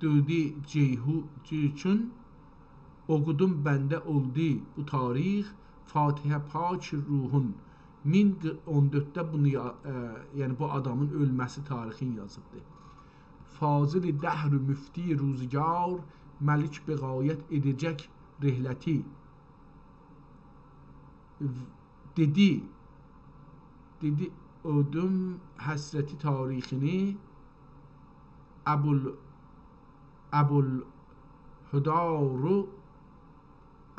Dödi ceyhun oqudum bəndə oldu bu tarix. Fatihə pak ruhun 1014-də bunu yəni bu adamın ölməsi tarixini yazıbdır. Fazil dəhr müfti ruzgar məlik bəğayət edəcək rihləti dedi ödüm həsrəti tarixini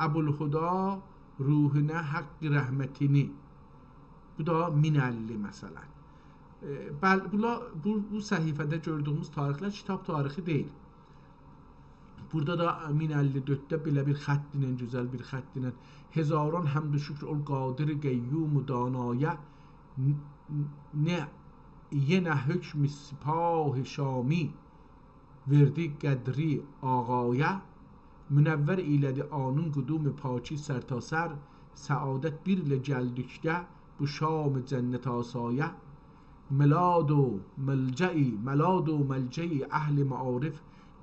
Əbulhuda ruhuna haqq rəhmətini. Bu da 1050 məsələn. Bu səhifədə gördüyümüz tarixlər kitab tarixi deyil. Burada da 1054-də belə bir xətt ilə, gözəl bir xətt ilə hezaran həmd şükr ol qadir qeyyum danaya ne yenə hükm sipah şami verdi qədri ağaya münəvvər elədi anın qudum paki sərtasər səadət birlə gəldikdə bu şam cənnət asaya ملاد و ملجئی اهل معارف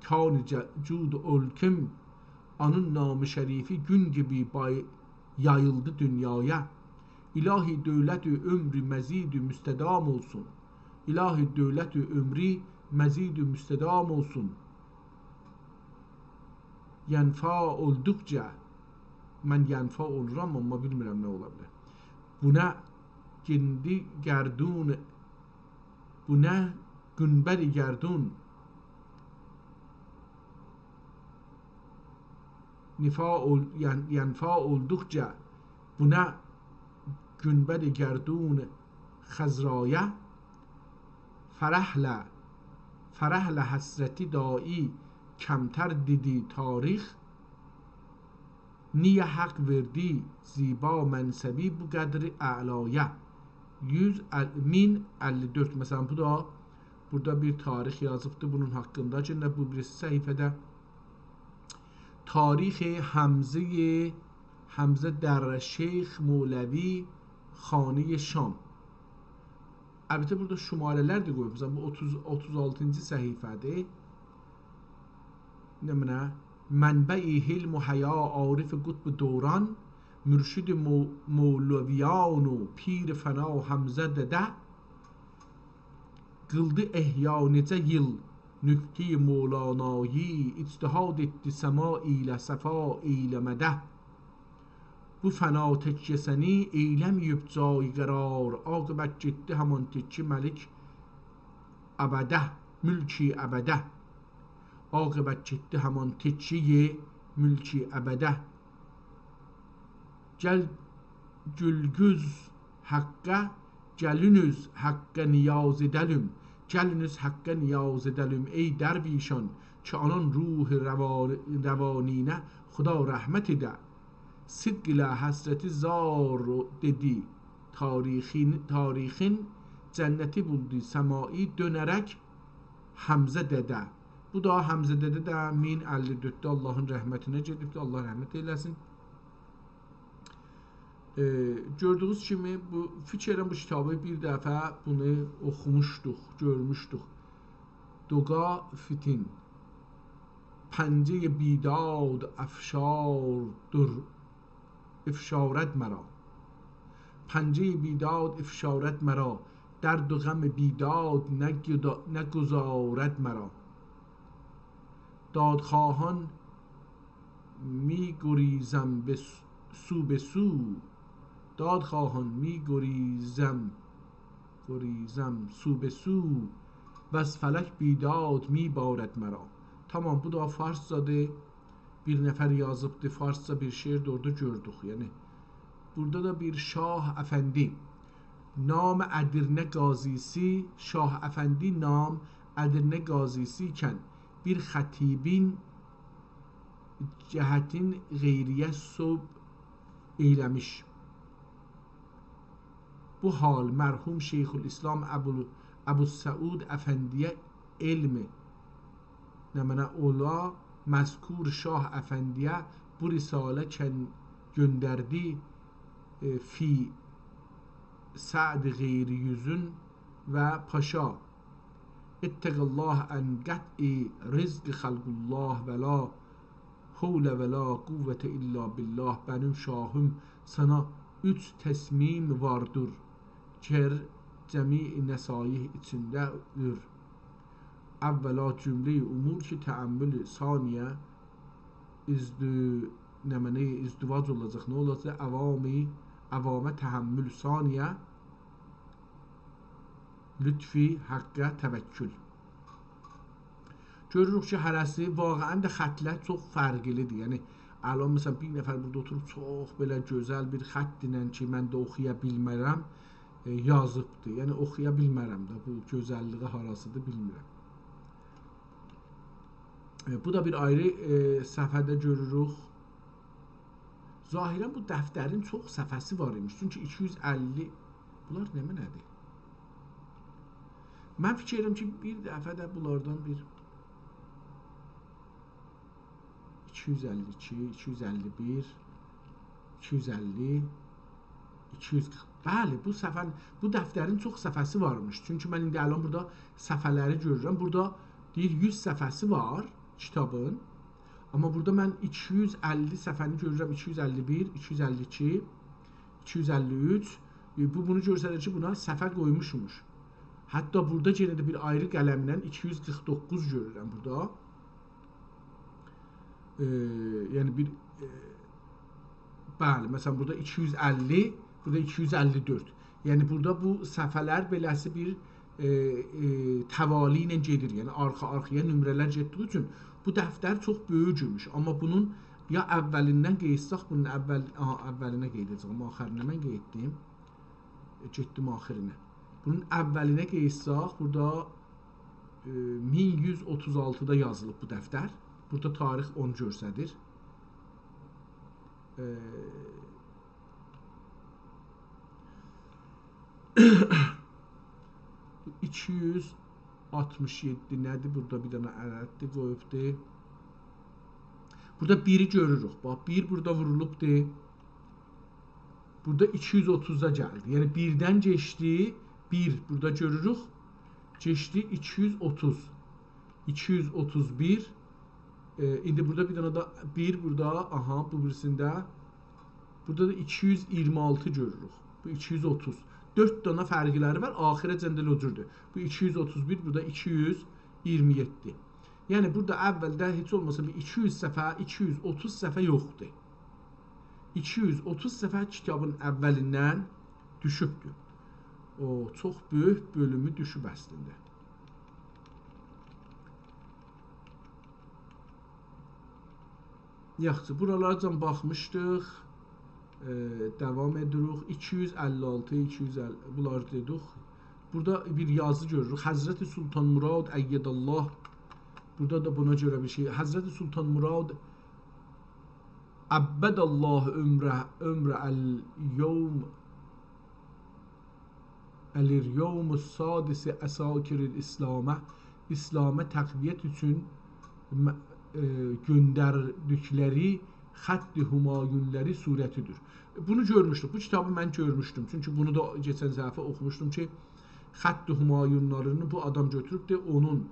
کان جود ülküm anın namı şərifi gün gibi yayıldı dünyaya. İlahi dövlət-ü ömrü məzid-ü müstədam olsun. İlahi dövlət-ü ömrü məzid-ü müstədam olsun. Yənfa olduqca mən yənfa oluram amma bilmirəm nə ola bilər. Buna gindi gərdun bu nə günbəri gərdun yənfa olduqca buna günbəri gərdun xəzraya fərəhlə həsrəti dai kəmtər dedi tarix niyə haqq verdi ziba mənsəbi bu qədri əlaya 1054 məsələn bu da burada bir tarix yazıbdır bunun haqqında ki bu bir səhifədə tarixi Həmzə در Şeyx Mevlevi xanə Şam. Əlbəttə burada şumarələr də qoyub. Məsələn bu 36-cı səhifədir. Nəminə mənbə-i hilm و حیا عارف قطب دوران mürşid Mevleviyan و pir fəna Həmzə dədə qıldı ehya necə yıl nükti Mevlanayı ictihad etdi səma ilə səfa eyləmədə bu fəna təkkəsəni eyləməyib cay qərar aqibət getdi həman tekki məlik əbədə mülki əbədə aqibət getdi həman tekkiyi mülki əbədə gəl gülgüz haqqə gəlünüz haqqə niyaz edəlüm gəlünüz haqqə niyaz edəlüm ey dərvişan ki anan ruh rəvaninə xuda rəhmət edə sidq ilə həsrəti zar dedi tarixin cənnəti buldu səmai dönərək Həmzə dədə. Bu da Həmzə dədə də 1054-də Allahın rəhmətinə gedibdir. Allah rəhmət eyləsin. Gördüğünüz kimi bu fikrən bu kitabı bir dəfə bunu oxumuşduq, görmüşdük. Doqa fitin پنجه بیداد افشارد مرا پنجه بیداد افشارد مرا درد و غم بیداد نگذارد مرا دادخواهان می گریزم به سو دادخواهان می گریزم سو به سو و از فلک بیداد می بارد مرا. Tamam bu da Farsçadır. Bir nəfər yazıbdır. Farsça bir şeir de orada gördük. Yani burada da bir Şah Əfəndi. Nam Ədirnə qazisi Şah Əfəndi nam Ədirnə qazisi ikən bir xətibin cəhətin qeyriyə sob eyləmiş. Bu hal mərhum Şeyxülislam Əbu Səud Əfəndiyə elmi Nəmənə ola məzkur Şah Əfəndiyə bu risalə göndərdi fi Səd qeyri yüzün və paşa ittəqəllah ən qət'i rizq xalqullah və la havlə və la quvvətə illa billah benim şahım sana üç təsmim vardır. Ker cəmi nəsaih içindədir. Əvvəla cümlə-i umur ki, təəmmül saniyə izdivac olacaq. Nə olacaq? Əvamə təhəmmül saniyə lütfi, haqqə, təvəkkül. Görürük ki, hərəsi vaqəən də xətlər çox fərqlidir. Yəni الان مثلا bir nəfər burada oturub çox belə gözəl bir xətt ilə ki, mən də oxuya bilmərəm yazıbdır. Yəni oxuya bilmərəm də, bu gözəlliyi harasıdır bilmirəm. Bu da bir ayrı səhifədə görürük. Zahirən bu dəftərin çox səhifəsi var imiş. Çünki 250 bunlar nə mənədir? Mən fikir edirəm ki, bir dəfə də bunlardan bir 252, 251, 250, 240. Bəli, bu dəftərin çox səhifəsi varmış. Çünki mən indi əlan burada səhifələri görürəm. Burada deyir 100 səhifəsi var kitabın. Amma burada mən 250 səhifəni görürəm. 251, 252, 253. Bunu görsədir ki, buna səhifə qoymuşmuş. Hətta burada yenə də bir ayrı qələmlə 249 görürəm burada. Yəni bir bəli, məsələn burada 250, burada 254. Yəni burada bu səhifələr beləsi bir təvali ilə gedir. Yəni arxa-arxaya nömrələr getdiyi üçün bu dəftər çox böyükmüş. Amma bunun ya əvvəlindən qeyd etsək, bunun əvvəlinə qeyd edəcəm. Axırına mən qeyd etdim. Getdim axirinə. Bunun əvvəlinə qeyd etsək, burada 1136-da yazılıb bu dəftər. Burada tarix onu göstərir. 267 nədir? Burada bir dənə ərəddir, qoyubdur. Burada 1-i görürük. Bax, 1 burada vurulubdur. Burada 230-a gəldi. Yəni 1-dən geçdi, 1 burada görürük. Geçdi 230. 231. İndi burada bir dənə da 1 burada, aha, bu birisində. Burada da 226 görürük. Bu 230. 4 dənə fərqləri var. Axirəcən də locurdur. Bu 231, burada 227. Yəni burada əvvəldə heç olmasa bir 200 səfə, 230 səfə yoxdur. 230 səfə kitabın əvvəlindən düşübdür. O çox böyük bölümü düşüb əslində. Yaxşı, buralardan baxmışdıq. Devam edirik. 256, 250 bunlar dedik. Burada bir yazı görürük. Həzrəti Sultan Murad Əyyədəllah. Burada da buna görə bir şey. Həzrəti Sultan Murad Əbbədəllah ömrə əl-yevm əl-yevm-ü sadisi əsakir-i İslamə. İslamə təqviyyət üçün göndərdikləri xətt-i Humayunləri surətidir. Bunu görmüşdük. Bu kitabı mən görmüşdüm. Çünki bunu da geçən səhifə oxumuşdum ki, xətt-i Humayunlarını bu adam götürüb də onun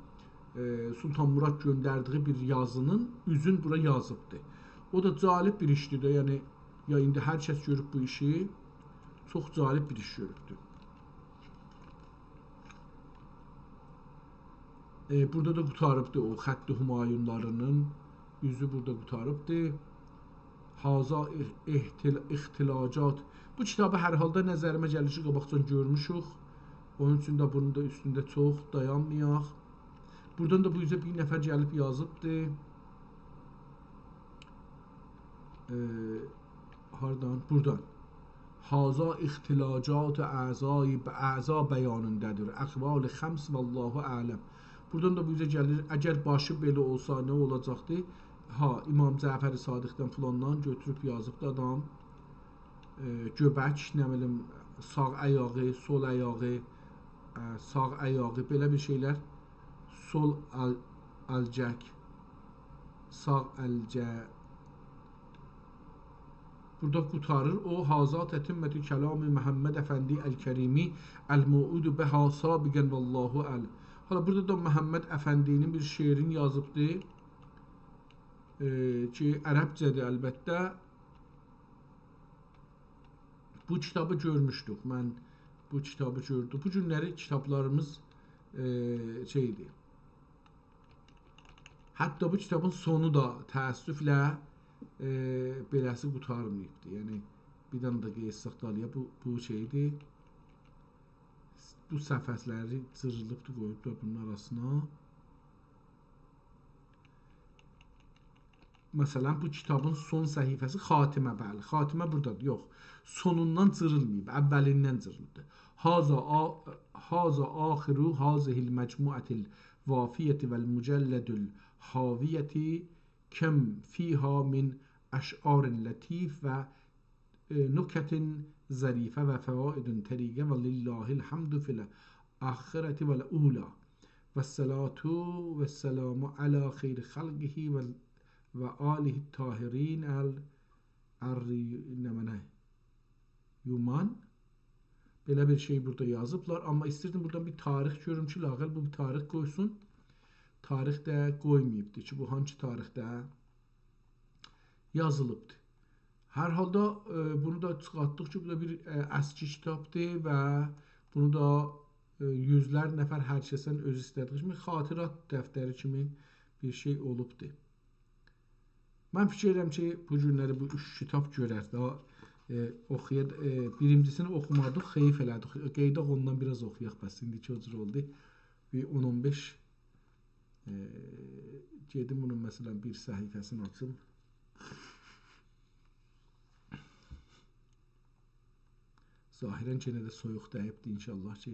Sultan Murad göndərdiyi bir yazının üzün bura yazıbdır. O da calib bir işdir də. Yəni ya indi hər kəs görüb bu işi. Çox calib bir iş görübdür. Burada da qutarıbdır o xətt-i Humayunlarının üzü burada qutarıbdır. Haza ixtilacat. Bu kitabı hər halda nəzərimə gəlir ki, qabaqcan görmüşük. Onun üçün də bunun da üstündə çox dayanmayaq. Buradan da bu üzə bir nəfər gəlib yazıbdır. Hardan? Buradan. Haza ixtilacat əza bəyanındadır. Əqval-i xəms və Allahu ələm. Buradan da bu üzə gəlir. Əgər başı belə olsa nə olacaqdır? Ha, İmam Cəfər-i Sadiqdən filandan götürüb yazıbdı adam. Göbək, nə bilim, sağ əyağı, sol əyağı, sağ əyağı, belə bir şeylər. Sol əlcək, sağ əlcək. Burada qutarır. O, hazat ətimmətü kəlami Məhəmməd Əfəndi Əl-Kərimi Əl-Muudu Bəha Sabiqən və Allahu əl. Hala, burada da Məhəmməd Əfəndinin bir şeirini yazıbdır. Ki, ərəbcədir əlbəttə. Bu kitabı görmüşdük. Mən bu kitabı gördüm. Bu günləri kitablarımız şeydi. Hətta bu kitabın sonu da təəssüflə beləsi qurtarmayıbdı. Yəni bir dənə də qeyd saxtalıya bu şeydir. Bu səhifələri cırılıbdı, qoyublar bunun arasına. Məsələn, bu kitabın son səhifəsi xatimə, bəli. Xatimə buradadır, yox. Sonundan cırılmayıb, əvvəlindən cırılıbdır. Haza axiru hazihil məcmuətil vafiyyəti vəl mücəllədül haviyyəti kəm fiha min əş'arin lətif və nukətin zərifə və fəvaidun tərigə və lillahil hamdu filə axirəti vəl ula və səlatu və səlamu alə xeyri xalqihi və alihi tahirin yuman. Belə bir şey burada yazıblar. Amma istirdim buradan bir tarix görüm ki, lağəl bu bir tarix qoysun. Tarix də qoymayıbdır ki, bu hangi tarixdə yazılıbdır. Hər halda bunu da çıxartdıq ki, bu da bir əski kitabdır və bunu da yüzlər nəfər hər kəsən öz istədiyi kimi xatirat dəftəri kimi bir şey olubdur. Mən fikir edirəm ki, bu günləri bu 3 kitab görər. Daha oxuyaq. Birincisini oxumadıq, xeyif elədik. Qeydaq ondan biraz oxuyaq, bəs indiki o cür oldu. Bir 10-15 gedim bunun məsələn bir səhifəsini açım. Zahirən yenə də soyuq dəyibdir inşallah ki.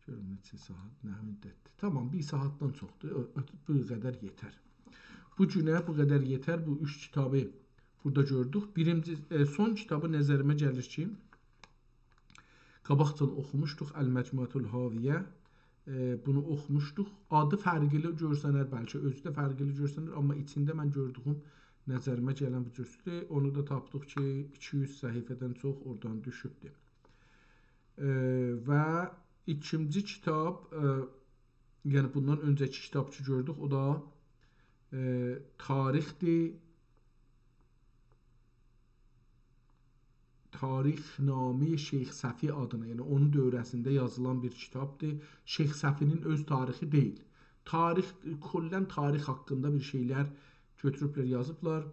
Görün neçə saat, nə müddətdir. Tamam, bir saatdan çoxdur. Bu qədər yetər. Bu günə bu qədər yetər. Bu 3 kitabı burada gördük. Birinci, son kitabı nəzərimə gəlir ki, qabaqcan oxumuşduq Əl-Məcmuətul Haviyyə. Bunu oxumuşduq. Adı fərqli görsənər, bəlkə özü də fərqli görsənər, amma içində mən gördüyüm nəzərimə gələn bu cüzdür. Onu da tapdıq ki, 200 səhifədən çox oradan düşübdür. Və ikinci kitab, yəni bundan öncəki kitab ki gördük, o da tarixdir. Tarixname Şeyx Səfi adına, yəni onun dövrəsində yazılan bir kitabdır. Şeyx Səfinin öz tarixi deyil. Tarix, küllən tarix haqqında bir şeylər götürüblər, yazıblar.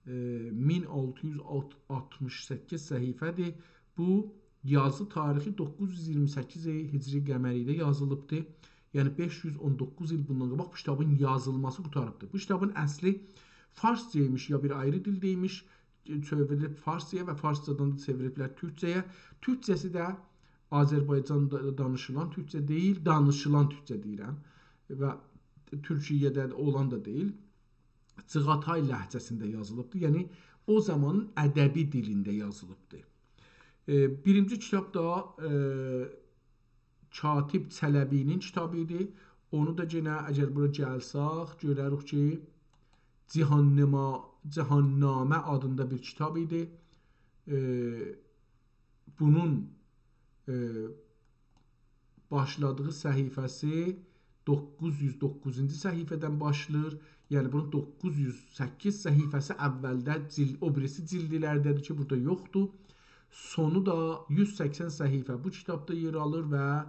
1668 səhifədir. Bu yazı tarixi 928 Hicri qəməridə yazılıbdır. Yəni 519 il bundan qabaq bu kitabın yazılması qurtarıbdır. Bu kitabın əsli farscaymış, ya bir ayrı dildəymiş, çevrilib farsçaya və farscadan da çeviriblər türkçəyə. Türkçəsi də Azərbaycanda danışılan türkçə deyil, danışılan türkçə deyirəm və Türkiyədə olan da deyil. Cığatay ləhcəsində yazılıbdır. Yəni o zamanın ədəbi dilində yazılıbdır. Birinci kitab da Katib Çələbinin kitabı idi. Onu da yenə əgər bura gəlsək, görərik ki, Cihannamə adında bir kitab idi. Bunun başladığı səhifəsi 909-cu səhifədən başlayır. Yəni bunun 908 səhifəsi əvvəldə o birisi cildlərdədir ki, burada yoxdur. Sonu da 180 səhifə bu kitabda yer alır və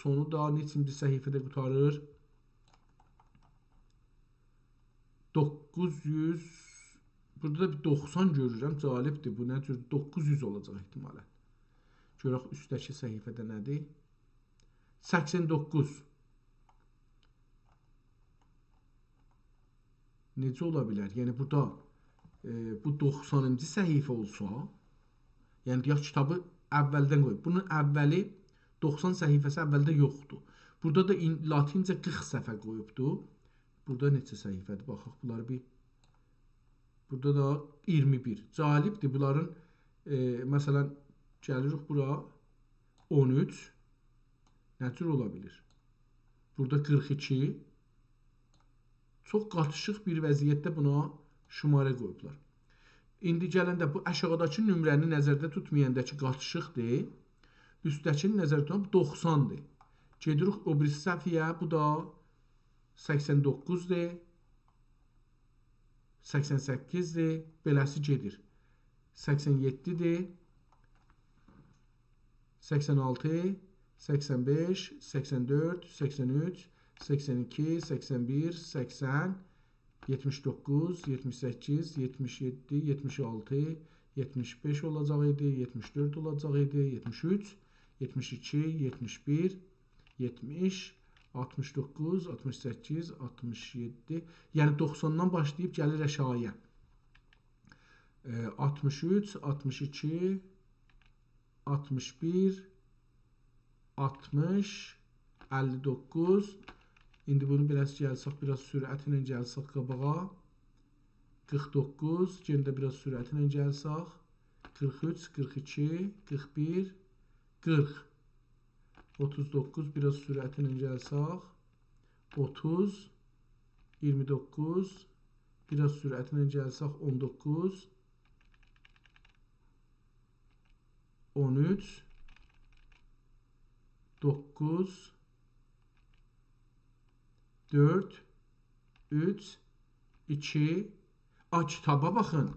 sonu da neçinci səhifədə qurtarır? 900, burada da bir 90 görürəm, cəlibdir. Bu nə cür? 900 olacaq ehtimalən. Görək üstdəki səhifədə nədir? 89. Necə ola bilər? Yəni burada bu 90-cı səhifə olsa, yəni deyək kitabı əvvəldən qoyub. Bunun əvvəli 90 səhifəsi əvvəldə yoxdur. Burada da latincə 40 səhifə qoyubdur. Burada neçə səhifədir? Baxaq, bunları bir. Burada da 21. Cəlibdir. Bunların məsələn gəlirik bura 13. Nə cür ola bilir? Burada 42. Çox qatışıq bir vəziyyətdə buna şumarə qoyublar. İndi gələndə bu aşağıdakı nömrəni nəzərdə tutmayandakı qatışıqdır. Üstdəkini nəzərdə tutan 90-dır. Gedirik o birisi səhifəyə, bu da 89-dur. 88-dir, beləsi gedir. 87-dir, 86, 85, 84, 83, 82, 81, 80, 79, 78, 77, 76, 75 olacaq idi, 74 olacaq idi, 73, 72, 71, 70, 69, 68, 67, yəni 90-dan başlayıb gəlir aşağıya. 63, 62, 61, 60, 59. İndi bunu biraz gəlsək, biraz sürətlə gəlsək qabağa. 49, yerində biraz sürətlə gəlsək. 43, 42, 41, 40. 39, biraz sürətlə gəlsək. 30, 29, biraz sürətlə gəlsək. 19, 13, 9, 4, 3, 2, kitaba baxın.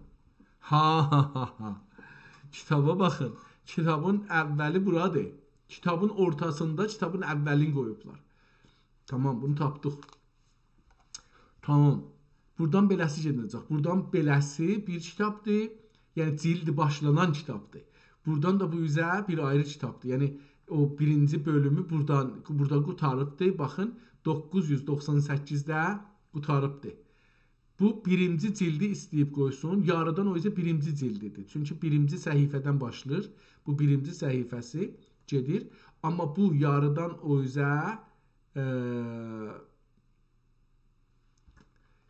Kitaba baxın. Kitabın əvvəli buradır. Kitabın ortasında kitabın əvvəlini qoyublar. Tamam, bunu tapdıq. Tamam. Buradan beləsi gedəcək. Buradan beləsi bir kitabdır. Yəni cildi başlanan kitabdır. Buradan da bu üzə bir ayrı kitabdır. Yəni o birinci bölümü burada qutarıbdır. Baxın, 998-də qutarıbdır. Bu birinci cildi istəyib qoysun. Yarıdan o isə birinci cildidir. Çünki birinci səhifədən başlayır. Bu birinci səhifəsi gedir. Amma bu yarıdan o üzə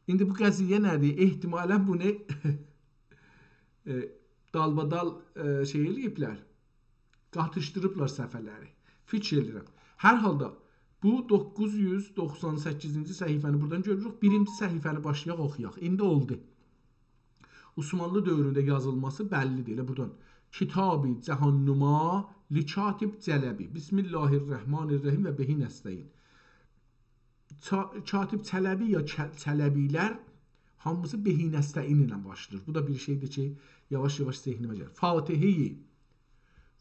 indi bu qəziyyə nədir? Ehtimalən bunu dalbadal şey eləyiblər. Qatışdırıblar səfələri. Fikir edirəm. Hər halda bu 998-ci səhifəni buradan görürük. Birinci səhifəni başlayaq oxuyaq. İndi oldu. Osmanlı dövründə yazılması bəllidir. Elə buradan. Kitab-ı Cəhannuma li Katib Cələbi. Bismillahirrahmanirrahim və behi nəstəyin. Katib Çələbi ya Çələbilər hamısı behi nəstəyin ilə başlayır. Bu da bir şeydir ki, yavaş-yavaş zehnimə gəlir.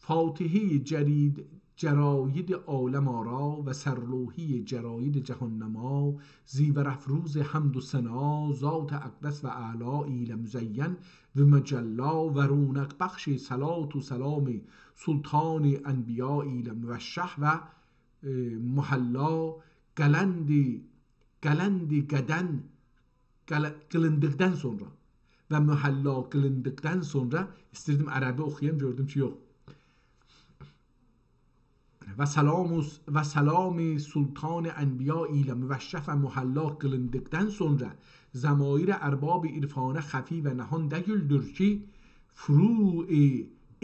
Fatihi cəraid aləm ara və sərruhi cəraid cəhannəma zivər əfruz həmd və səna zat əqdəs və əla ilə müzəyyən və məcəllə və runəq bəxşi səlatu səlam sultan ənbiya ilə müvəşşəh və muhəlla qələndi qədən qılındıqdan sonra və mühəlla qılındıqdan sonra istirdim ərəbi oxuyam, gördüm ki, yox. Və salam sultan ənbiya ilə müvəşşəf və muhəlla qılındıqdan sonra zəmair ərbab irfanə xəfi və nəhan dəgüldür ki, furu-i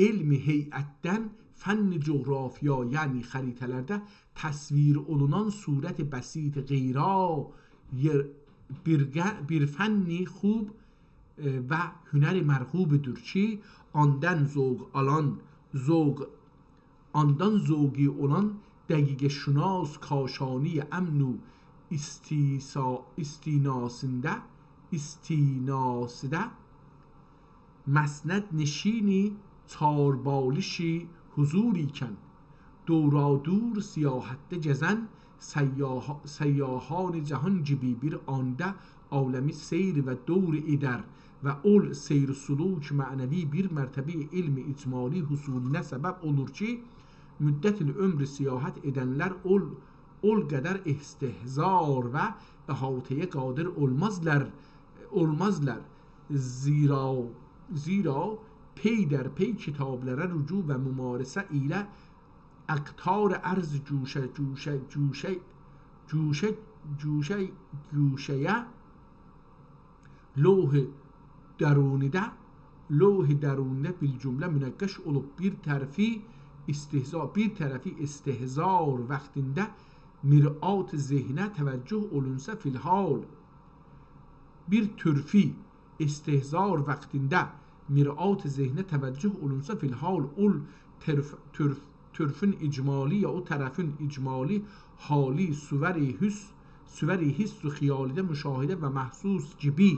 elmi heyətdən fənn coğrafiya, yəni xəritələrdə təsvir olunan surət bəsit qeyra bir fənni xub və hünər mərğubdur ki, andan zوقی olan dəqiqə şünas kaşani əmn و istinasında مسند نشینی چاربالشی حضوری کن دورادور سیاحت جزن سیاحان جهان gibi bir anda alemi seyr ve doğru eder ve ol seyr suluk manevi bir mertebe ilmi icmali husuline sebep olur ki müddet-i ömrü siyahat edenler ol kadar istihzar ve ihateye kadir olmazlar zira pey der pey kitaplara rücu ve mumarese ile aktar arz cuşeye lوح درونده bil cümle münəqqəş olub bir tərəfi istihzar vaxtində mirat zehnə təvəccüh olunsa filhal bir türfi istihzar vaxtində mirat zehnə təvəccüh olunsa filhal ol türfün icmali ya o tərəfin icmali hali süveri hiss و خیالیده müşahidə və məhsus gibi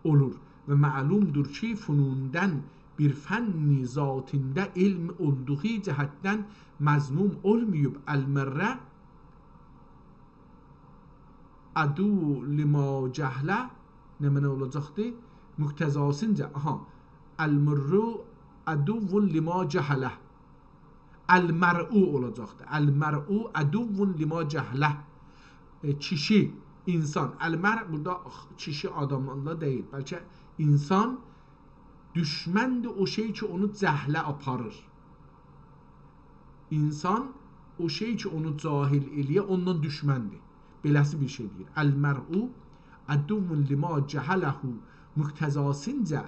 olur ve ma'lumdur ki funundan bir fenni zatinde ilm olduğu cihetten mazmum olmayıp el-merre adu lima cehle ne olacaktı? Muktezasınca el-murru aduvun lima cehle el-mer'u olacaktı. El-mer'u aduvun lima cehle kişi, insan. El-mer burada kişi adamla değil. Belki insan düşmandır o şey ki onu cəhlə aparır. İnsan o şey ki onu cahil eləyə ondan düşmandır. Beləsi bir şey deyir. El-mer'u aduvun lima cəhələhu muktezasınca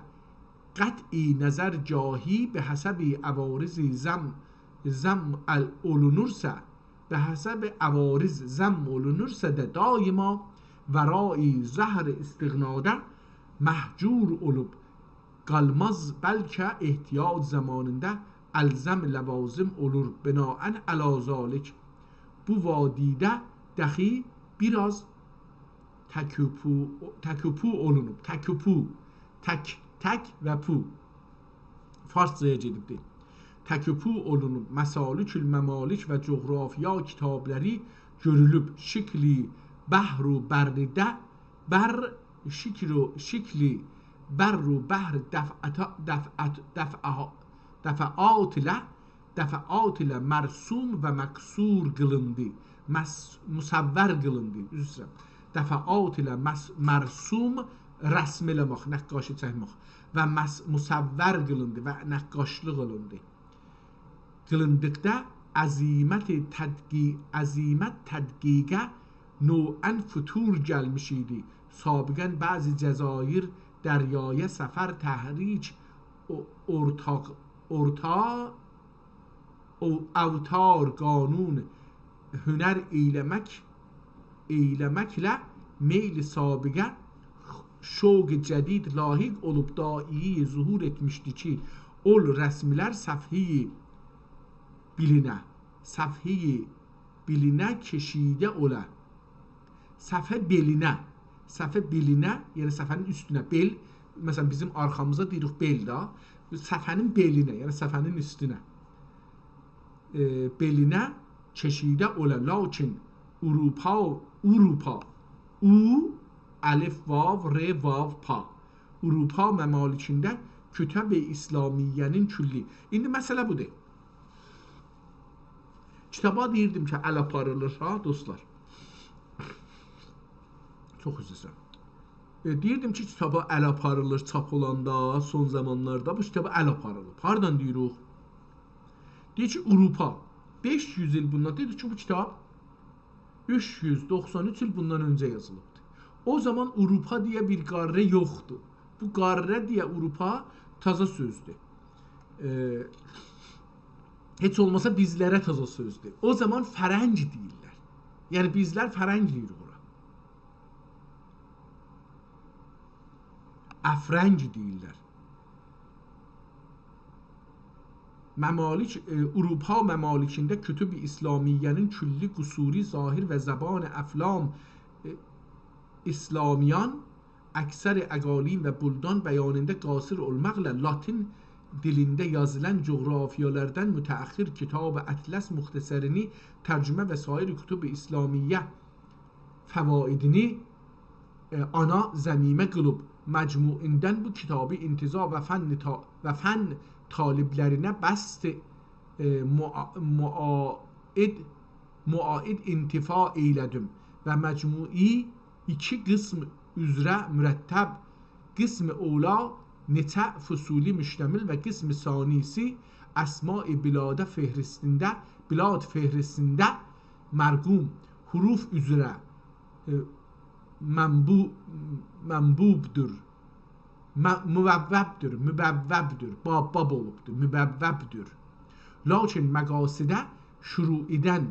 qat'i nəzər cahi be həsəbi əvarizi zəm olunursa به حسب عوارض زم olunursa da daima verai zahir istiğnada mahcur olup kalmaz belki ihtiyaç zamanında elzem levazim olur binaen ala zalik bu vadide dahi biraz teküpu olunup tek ve pu Farsçaya gedib deyil təküpü olunub Məsalik-ül Məmalik və coğrafiya kitabları görülüb şikli bəhru bərridə şikli bərru bəhr dəfəat ilə mərsum və məksur qılındı musavvər qılındı dəfəat ilə mərsum rəsm eləmək, nəqqaşı çəkmək və musavvər qılındı və nəqqaşlı qılındı qılındıqda əzimət tədqiqə növən futur gəlmiş idi. Sabiqən bəzi Cəzair dəryaya səfər təhric avtar qanun hünər eyləməklə meyli sabiqə şoq cədid lahiq olub daiyi zuhur etmişdi ki ol rəsmlər safheyi biline keşide ola safhe beline yani safhenin üstüne bel mesela bizim arkamıza diyoruz bel da safhenin beline yani safhenin üstüne beline keşide ola lakin Avrupa u alif vav re vav pa Avrupa məmalikində Kütəb-i İslamiyyənin külli. İndi məsələ budur. Kitaba deyirdim ki, əl aparılır ha dostlar. Çox üzr istəyirəm. Deyirdim ki, kitaba əl aparılır çap olanda, son zamanlarda bu kitaba əl aparılır. Hardan deyirik? Deyir ki, Avrupa 500 il bundan deyir ki, bu kitab 393 il bundan öncə yazılıbdır. O zaman Avrupa deyə bir qarrə yoxdur. Bu qarrə deyə Avrupa taza sözdür. Heç olmasa bizlərə taza sözdür. O zaman fərənc deyirlər. Yəni bizlər fərənc deyirik ora. Əfrənc deyirlər. Avrupa məmalikində Kütüb-i İslamiyyənin külli qusuri zahir və zəban əflam İslamiyan əksər əqalim və buldan bəyanında qasir olmaqla Latin dilində yazılan coğrafiyalardan mütəəxir kitab-ı Ətləs muxtəsərini tərcümə və sair Kütüb-i İslamiyyə fəvaidini ana zəmimə qılıb məcmuindən bu kitabı intiza və fən taliblərinə bəst muaid intifa eylədim və məcmui 2 qism üzrə mürəttəb qism ola neçə fusuli müştəmil və qism sanisi əsma-i bilad fehristində mərqum huruf üzrə məmbubdur mübəvvəbdir bab olubdur mübəvvəbdir lakin məqasidə şuruidən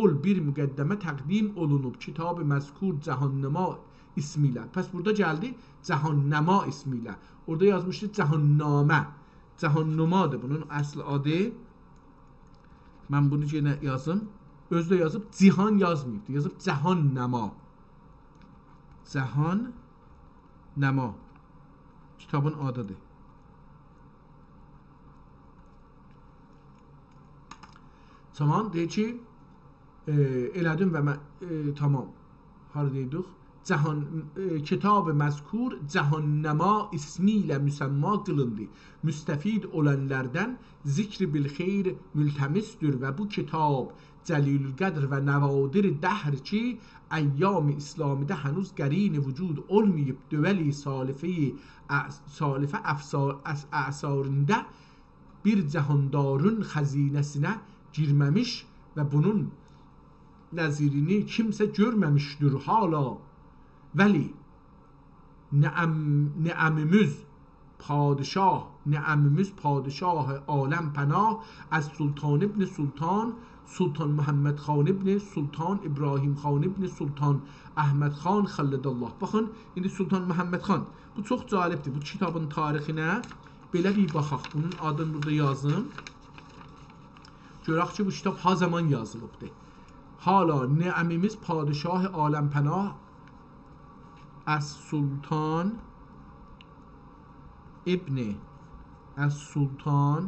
ol bir müqəddəmə təqdim olunub kitab-ı məzkur cəhannəma ismiyle. Pes burada geldi cehannema ismiyle. Orada yazmıştı cehanname. Cehannemadır bunun asıl adı. Ben bunu yine yazım. Özde yazıp cihan yazmayıbdı. Yazıp cehannema. Cehannema. Kitabın adıdır. Tamam, deyir ki, elədim və mən, tamam, haradaydık? Kitab-ı məzkur cəhənnəma ismi ilə müsəmma qılındı. Müstəfid olənlərdən zikr bil xeyr mültəmisdir və bu kitab Cəlilül Qədr və Nəvadir Dəhr ki, əyyam-ı İslamidə hənuz qərin vücud olmayıb dövəli salifə əsarında bir cəhandarın xəzinəsinə girməmiş və bunun nəzirini kimsə görməmişdir hala. Vəli neəmimiz padişah aləm pənah az Sultan ibn Sultan Sultan Muhammed Xan ibn Sultan İbrahim Xan ibn Sultan Əhməd Xan xələdəllah. Baxın, indi Sultan Muhammed Xan. Bu çox cəlibdir. Bu kitabın tarixinə belə bir baxaq. Bunun adını burada yazım. Görək ki, bu kitab ha zaman yazılıbdır. Hala neəmimiz padişah aləm pənah از سلطان ابن از سلطان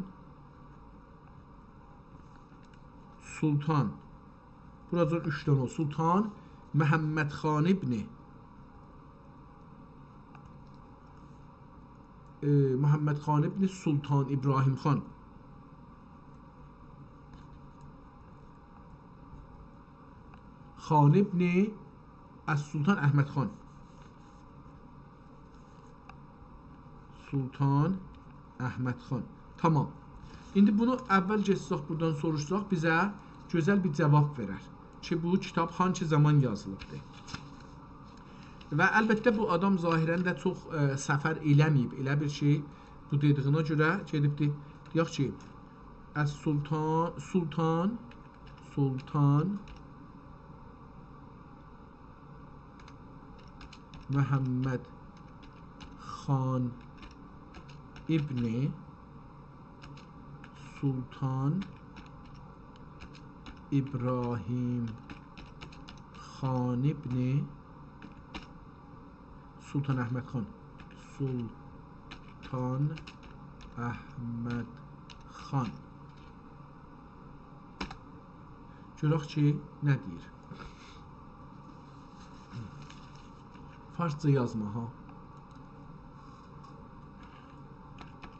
buradan 3 tane o Sultan Mehmed Xan ibn Muhammed Xan ibn Sultan İbrahim Xan Xan ibn از Sultan Əhməd Xan Sultan Əhməd Xan. Tamam. İndi bunu əvvəl geçsək, buradan soruşsaq, bizə gözəl bir cavab verər ki, bu kitab hangi zaman yazılıbdır. Və əlbəttə bu adam zahirən də çox səfər eləməyib. Elə bir şey bu dediyinə görə gedibdir. Deyək ki, Sultan Məhəmməd Xan İbni Sultan İbrahim Xan İbni Sultan Əhməd Xan Sultan Əhməd Xan. Görək ki, nə deyir? Farsça yazma, ha.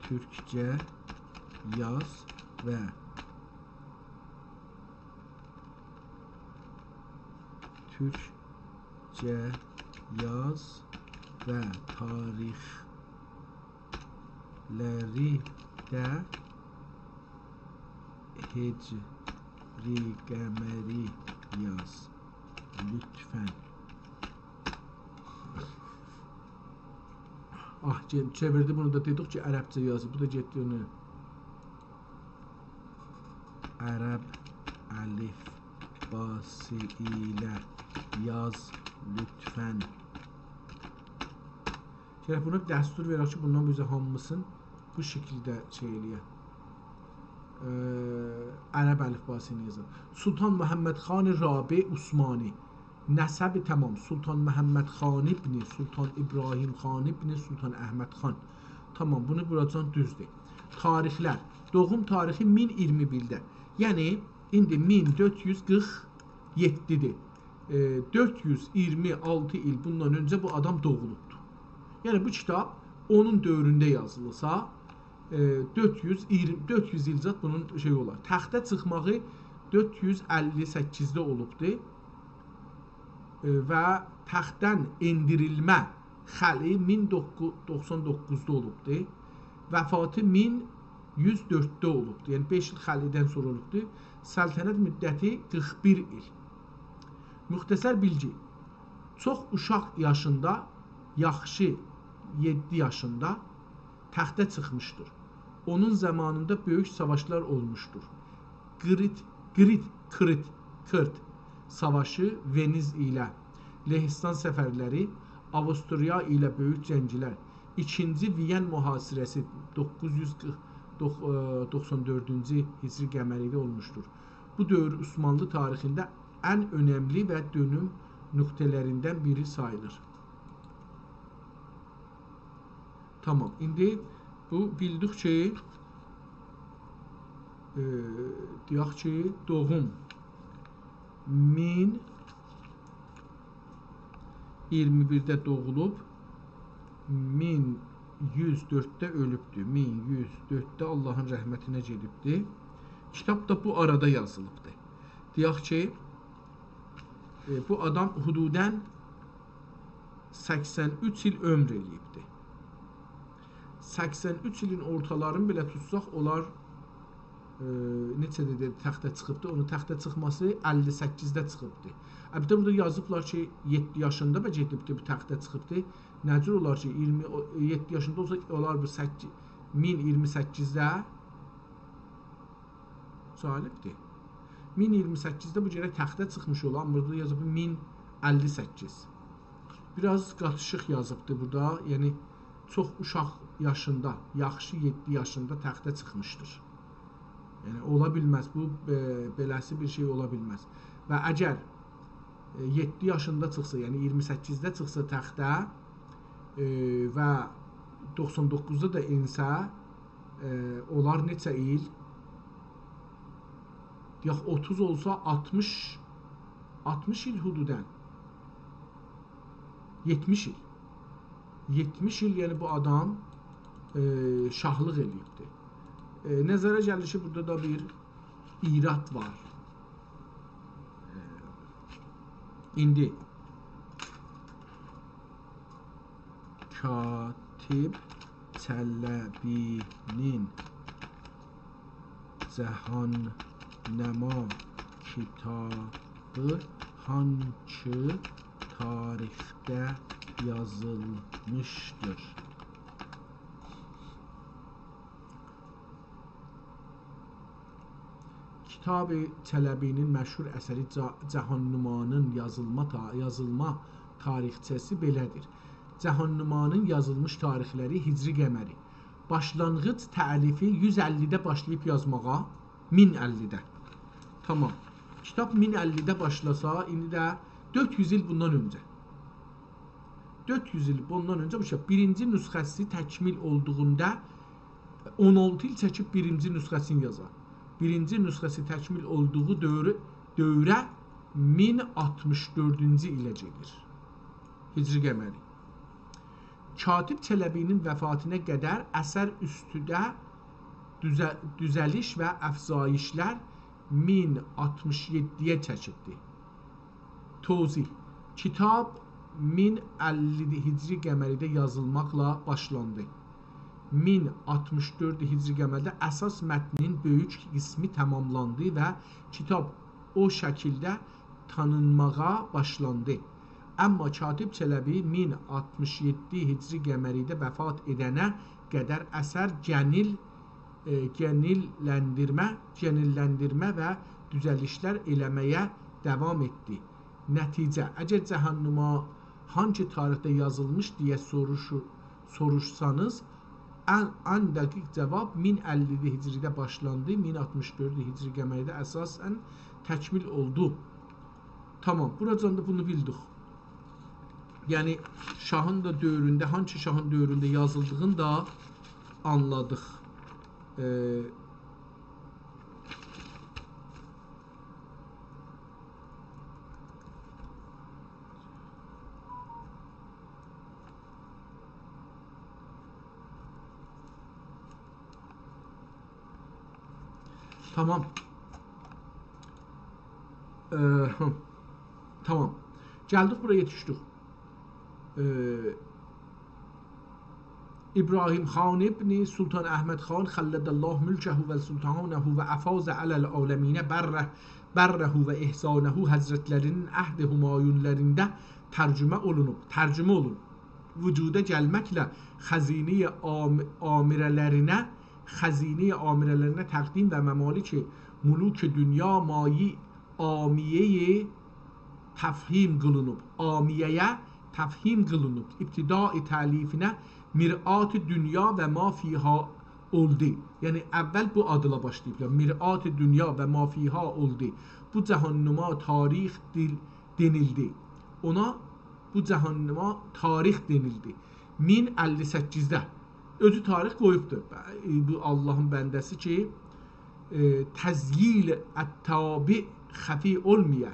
Türkçe yaz ve Türkçe yaz ve tarihleri de Hicri Qəməri yaz lütfen. Ah, çevirdi bunu da dedik ki Ərəbcə yazı. Bu da getdi onu. Ərəb əlifbası ilə yaz lütfən. Gələk buna dəstur verək ki, bundan bizə hamısın bu şəkildə şey eləyək. Ərəb əlifbası ilə yazın. Sultan Muhammed Xan Rabi Osmani. Nəsəbi tamam. Sultan Məhəmməd Xan ibn Sultan İbrahim Xan ibn Sultan Əhməd Xan. Tamam, bunu buracan düzdür. Tarixlər. Doğum tarixi 1021-də. Yəni, indi 1447-dir. 426 il bundan öncə bu adam doğulubdur. Yəni, bu kitab onun dövründə yazılırsa, 400 il zat bunun şey olar. Təxtə çıxmağı 458-də olubdur. Və təxtdən endirilmə xəli 1099-da olubdur. Vəfatı 1104-də olubdur. Yəni 5 il xəlidən sonra olubdur. Səltənət müddəti 41 il. Müxtəsər bilgi. Çox uşaq yaşında, yaxşı 7 yaşında təxtə çıxmışdır. Onun zamanında böyük savaşlar olmuşdur. Kırt savaşı, Veniz ilə Lehistan səfərləri, Avstriya ilə böyük cənglər, 2-ci Viyen mühasirəsi 994-cü Hicri qəməridə olmuşdur. Bu dövr Osmanlı tarixində ən önəmli və dönüm nöqtələrindən biri sayılır. Tamam. İndi bu bildik ki deyək ki doğum 1021-də doğulub 1104-də ölübdür. 1104-də Allahın rəhmətinə gedibdir. Kitab da bu arada yazılıbdır. Deyək ki bu adam hududən 83 il ömr eləyibdir. 83 ilin ortalarını belə tutsaq, onlar neçədə dedi, təxtə çıxıbdır. Onun təxtə çıxması 58-də çıxıbdır. Əlbəttə burada yazıblar ki, 7 yaşında və gedibdir, bu təxtə çıxıbdır. Nəcür olar ki, 27 yaşında olsa, olar bu 1028-də salibdir. 1028-də bu gərək təxtə çıxmış olan, burada yazıb 1058. Biraz qatışıq yazıbdır burada, yəni çox uşaq yaşında, yaxşı 7 yaşında təxtə çıxmışdır. Yəni ola bilməz, bu beləsi bir şey ola bilməz. Və əgər 7 yaşında çıxsa, yəni 28-də çıxsa təxtə və 99-da da insə, onlar neçə il? Deyək 30 olsa 60 il hududən. 70 il. 70 il yəni bu adam şahlıq eləyibdir. Nəzərə gəlir ki, burada da bir irad var. İndi Katib Çələbinin Cəhannəma kitabı hansı tarixdə yazılmışdır? Kitab-ı Çələbinin məşhur əsəri Cəhannəmanın yazılma tarixçəsi belədir. Cəhannəmanın yazılmış tarixləri Hicri qəməri. Başlanğıc təlifi 150-də başlayıb yazmağa, 1050-də. Tamam. Kitab 1050-də başlasa, indi də 400 il bundan öncə. 400 il bundan öncə bu kitab birinci nüsxəsi təkmil olduğunda 16 il çəkib birinci nüsxəsini yazar. Birinci nüsxəsi təkmil olduğu dövrə 1064-cü ilə gedir. Hicri qəməri. Katib Çələbinin vəfatına qədər əsər üstüdə düzəliş və əfzayişlər 1067-yə çəkildi. Tozih. Kitab 1050 Hicri qəməridə yazılmaqla başlandı. 1064 Hicri qəmərdə əsas mətnin böyük qismi tamamlandı və kitab o şəkildə tanınmağa başlandı. Amma Katib Çələbi 1067 Hicri qəməridə vəfat edənə qədər əsər genilləndirmə və düzəlişlər eləməyə davam etdi. Nəticə, əgər Cəhannəma hangi tarixdə yazılmış deyə soruşsanız, ən dəqiq cavab 1050 Hicridə başlandı, 1064 Hicri qəməridə əsasən təkmil oldu. Tamam, buracan da bunu bildik. Yəni, şahın da dövründə, hangi şahın dövründə yazıldığını da anladıq. Tamam. Tamam. Gəldik buraya yetişdik. İbrahim Xan ibn Sultan Əhməd Xan xələdəlləhu mülkəhu və sultanəhu və əfazə aləl aləminə bərrəhu və ihsanəhu həzrətlərinin əhd-i humayunlərində tərcümə olunub. Vücuda gəlməklə xəzinə-i amirələrinə təqdim və məmalik-i müluk-i dünya mayi amiyəyə təfhim qılınıb. Amiyəyə təfhim qılınıb. İbtidai təlifinə Mirat-ı dünya və ma fiha oldu. Yəni əvvəl bu adla başlayıblar. Mirat-ı dünya və ma fiha oldu. Bu cəhannəma tarix denildi. Ona bu cəhannəma tarix denildi. 1058-də. özü tarix qoyubdur. Bu Allahın bəndəsi ki, təzyil ət-tabi xəfi olmaya,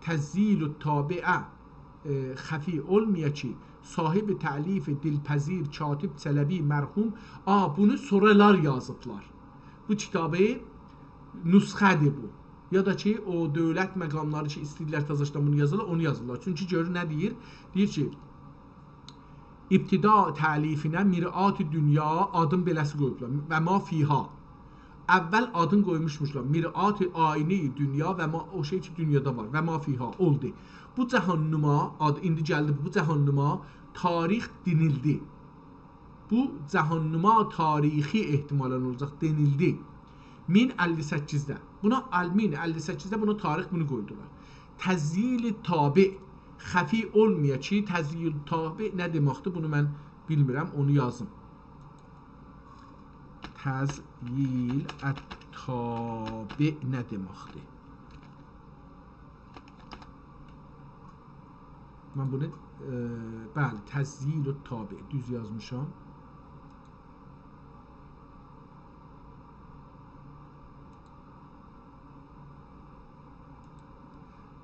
təzyil ət-tabiə xəfi olmaya ki, sahibi təlif dilpəzir katib çələbi mərhum bunu sonralar yazıblar. Bu kitabı nüsxədir bu. Ya da ki, o dövlət məqamları ki, istəyirlər təzəşdən bunu yazırlar, onu yazırlar. Çünki görür nə deyir? Deyir ki, İbtida təlifinə mirat-ı dünya adın beləsi qoyublar və ma fiha. Əvvəl adın qoymuşmuşlar. Mirat-ı ayni dünya və ma o şey ki dünyada var və ma fiha oldu. Bu cəhannuma indi gəldi bu cəhannuma tarix dinildi. Bu cəhannuma tarixi ehtimalən olacaq denildi. 1058-də. Buna 1058-də buna tarix bunu qoydular. Təzyil tabi xəfi olmaya ki, təzyil tabi nə deməkdir? Bunu mən bilmirəm, onu yazım. Təzyil tabi nə deməkdir? Mən bunu bəli, təzyil tabi düz yazmışam.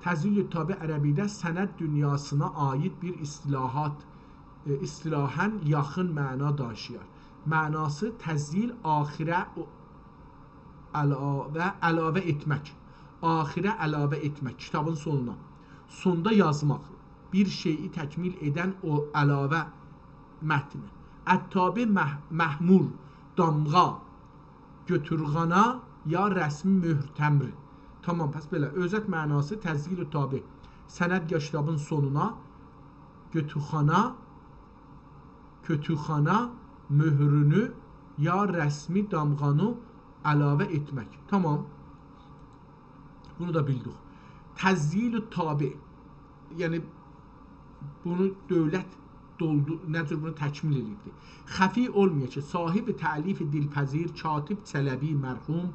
Təzyil tabi ərəbidə sənəd dünyasına aid bir istilahən yaxın məna daşıyır. Mənası təzyil axirə əlavə etmək. Axirə əlavə etmək, kitabın sonuna. Sonda yazmaq, bir şeyi təkmil edən o əlavə mətni. Ət-tabi məhmur, damğa, götürğana ya rəsmi möhtəmri. Tamam, pəs belə, özət mənası təzyil tabi. Sənəd ya kitabın sonuna, kötüxana möhrünü ya rəsmi damğanı əlavə etmək. Tamam. Bunu da bildik. Təzyil tabi. Yəni, bunu dövlət necür bunu təkmil edildi. Xəfi olmaya ki, sahibi təlif dilpəzir, katib çələbi mərhum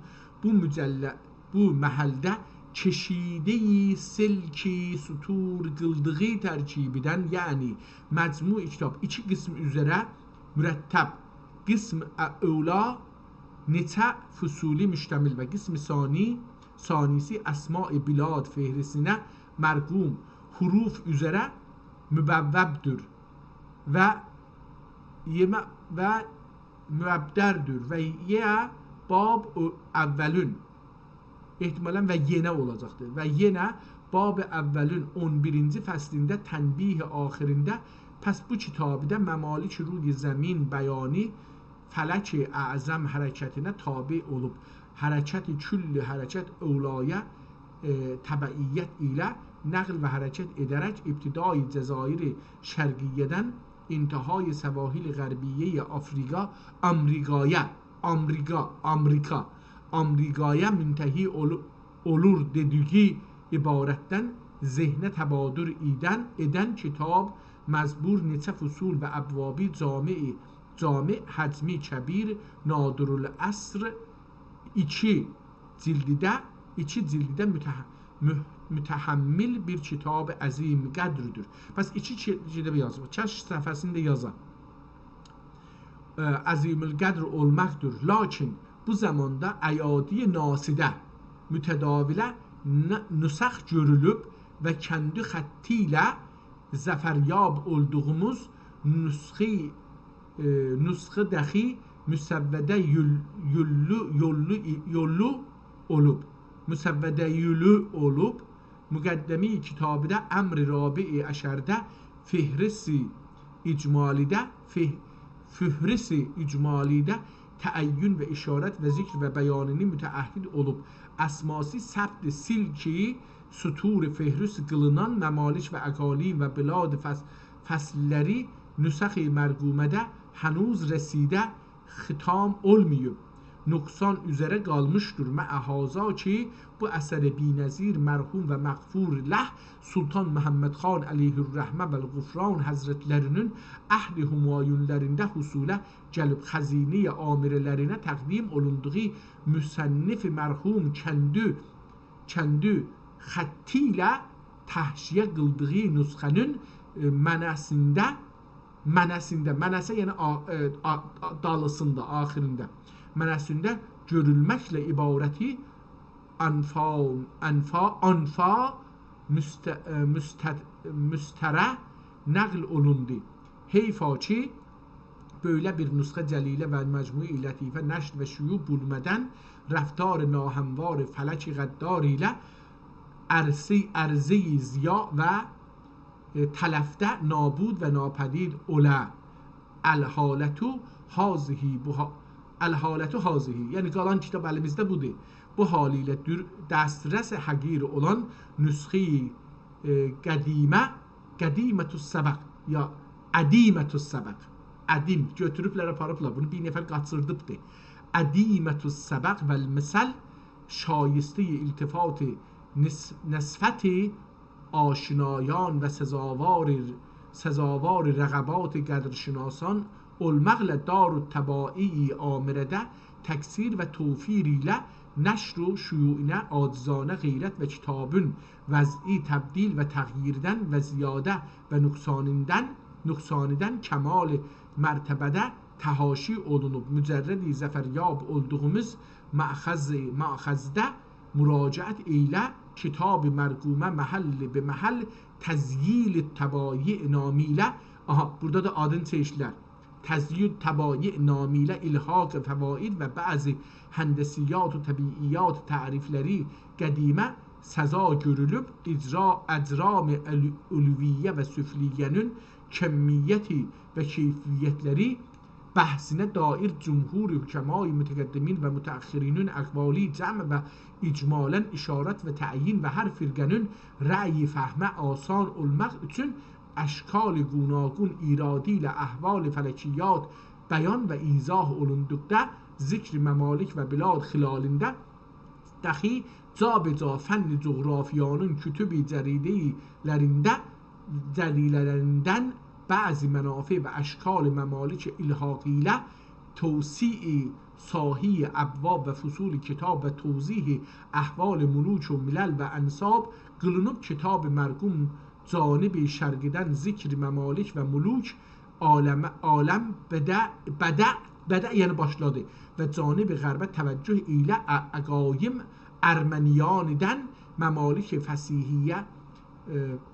bu məhəldə keşideyi silki sutur qıldığı tərkibidən, yəni məcmu kitab 2 qism üzrə mürəttəb, qism əvla neçə füsuli müştəmil və qism sanisi əsma-i bilad fehrisinə mərqum huruf üzrə mübəvvəbdür və müəbdərdir və bab əvvəlün ehtimalən və yenə olacaqdır. Və yenə bab-ı əvvəlin 11-ci fəslində tənbih axirində pəs bu kitabıda məmalik ruy zəmin bəyani fələk-i əzəm hərəkətinə tabi olub. Hərəkət-i külli hərəkət övlaya təbəiyyət ilə nəql və hərəkət edərək ibtidai Cəzair-i Şərqiyyədən intihai səvahil qərbiyyə Afrika Amrikaya müntəhi olur dediyi ibarətdən zehnə təbadur edən kitab məzbur neçə fusul və əbvabi cami həcmi kəbir nadirul əsr 2 cildidə mütəhəmmil bir kitab əzim qədrüdür. Bəs 2 cildə yazılır. Kəşf səhifəsində yazar. Əzimül qədr olmaqdır. Lakin bu zamanda əyadi nasidə mütədavilə nüsəx görülüb və kəndi xətti ilə zəfəryab olduğumuz nüsxə dəxi müsəvvədə yollu olub müqəddəmi kitabıda əmr-i rabi-i əşərdə fihrisi icmalidə təəyyün və işarət və zikr və bəyanini mütəəhhid olub. Əsması səbt silki sutur fehrüs qılınan məmalik və əqali və bilad fəslləri nüsəx-i mərqumədə hənuz rəsidə xitam olmayıb. Nöqsan üzərə qalmışdır məəhaza ki, bu əsər binəzir mərhum və məğfur ləh Sultan Məhəmməd xan əleyhürrəhmə və qufran həzrətlərinin əhli hümayunlərində husulə gəlib xəzinə amirələrinə təqdim olunduğu müsənnif mərhum kəndü xətti ilə təhşiyə qıldığı nüsxənin mənəsində mənəsində yəni dalısında, axirində, mənəsində görülməklə ibarəti anfa müstərə nəql olundu. Heyfa ki, böyle bir nusxə cəlilə və məcmui lətifə nəşr və şüyu bulmədən rəftar nahəmvar fələk qəddar ilə ərzi ziya və tələfdə nabud və napədid olə əl-halətu hazihi yəni qalan kitab əlimizdə budur. Bu halilə dəstrəs həqir olan nüsxi qədimətüs səbəq ya ədimətüs səbəq ədim götürüblər aparıblar, bunu bir nəfər qaçırdıbdır. Ədimətüs səbəq vəl məsəl şayisته iltifat نسفت آشنایان و سزاوار رغبات قدرشناسان المغل دار التباعی آمرده تکثیر و توفیریله نشر و شیوعینه آجزانه غیرت و کتابون وضعی تبدیل و تغییردن و زیاده و نقصانیدن کمال مرتبده تهاشی olunub mücərrəd-i zəfəryab olduğumuz ma'xəzdə müraciət ilə kitab-ı mərqumə məhəlli be məhəll təzyil təbayi namilə. Aha, burada da adın çeşidlər. Təzyil təbayi namilə ilhaq fəvaid və bəzi həndəsiyyat və təbiiyyat tərifləri qədimə səza görülüb əcram ülviyyə və süfliyyənin kəmmiyyəti və keyfiyyətləri bəhsinə dair cumhur hükəmai mütəqəddimin və mütəəxxirinin əqvali cəm və icmalən işarət və təyin və hər firqənin rəyi fəhmə asan olmaq üçün əşkal gunagun iradi ilə əhval fələkiyyat bəyan və izah olunduqda zikr məmalik və bilad xilalində dəxi cabeca fənn coğrafiyanın kütüb-i cərilələrindən بعضی منافع و اشکال ممالک الحاقیله توسیع ساحی ابواب و فصول کتاب و توضیح احوال ملوک و ملل و انساب قلنوب کتاب مرقوم جانب شرگدن ذکر ممالک و ملوک عالم بده یعنی başladı و جانب غربت توجه ایله اقایم ارمنیاندن ممالک فسیحیه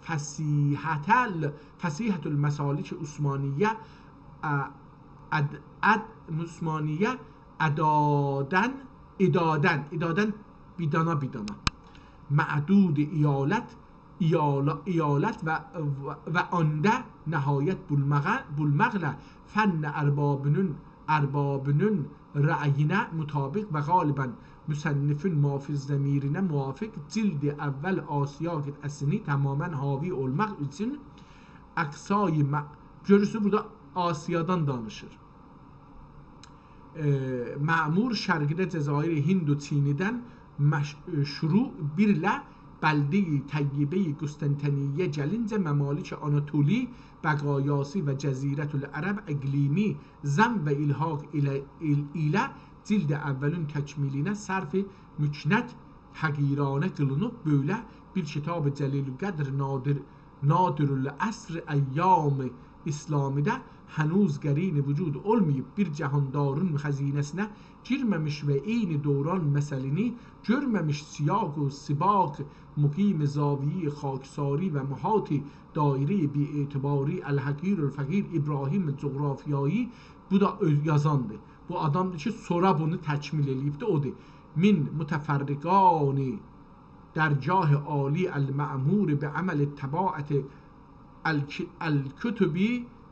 فسیحت المسالک عثمانیه عثمانیه ادادن بیدانا معدود ایالت و آنده نهایت بولمغل فن اربابنون رعینه مطابق و غالبا müsənnifin muafiz zəmirinə muvafiq cildi əvvəl Asiya əsini tamamen havi olmaq üçün əqsayı görürsünüz burada Asiyadan danışır. Məmur şərqdə Cəzair Hind və Çinidən şuru birlə bəldə-i Təyyibə-i Qüstəntəniyyə gəlincə məmalik Anatoli bəqayası və Cəzirətül Ərəb iqlimi zəm və ilhaq ilə cild əvvəlin təkmilinə sərf-i müknət həqiranə qılınıb böyle bir kitab-ı Cəlil-ü Qədr nadirül əsr əyyam İslamidə hənuz qərini vücud olmayıb bir cəhandarın xəzinəsinə girməmiş və eyni dövran məsəlini görməmiş siyaq و sibaq muqim zaviyi xaksari və mühati daire bi etibari el-Hakir el-Fakir İbrahim coğrafiyayı bu da yazandı. Bu adamdır ki sonra bunu təkmil eləyibdir odur. Min mütəfərriqani dərgah ali el-mə'mur bi əməl təbaət el-kütübi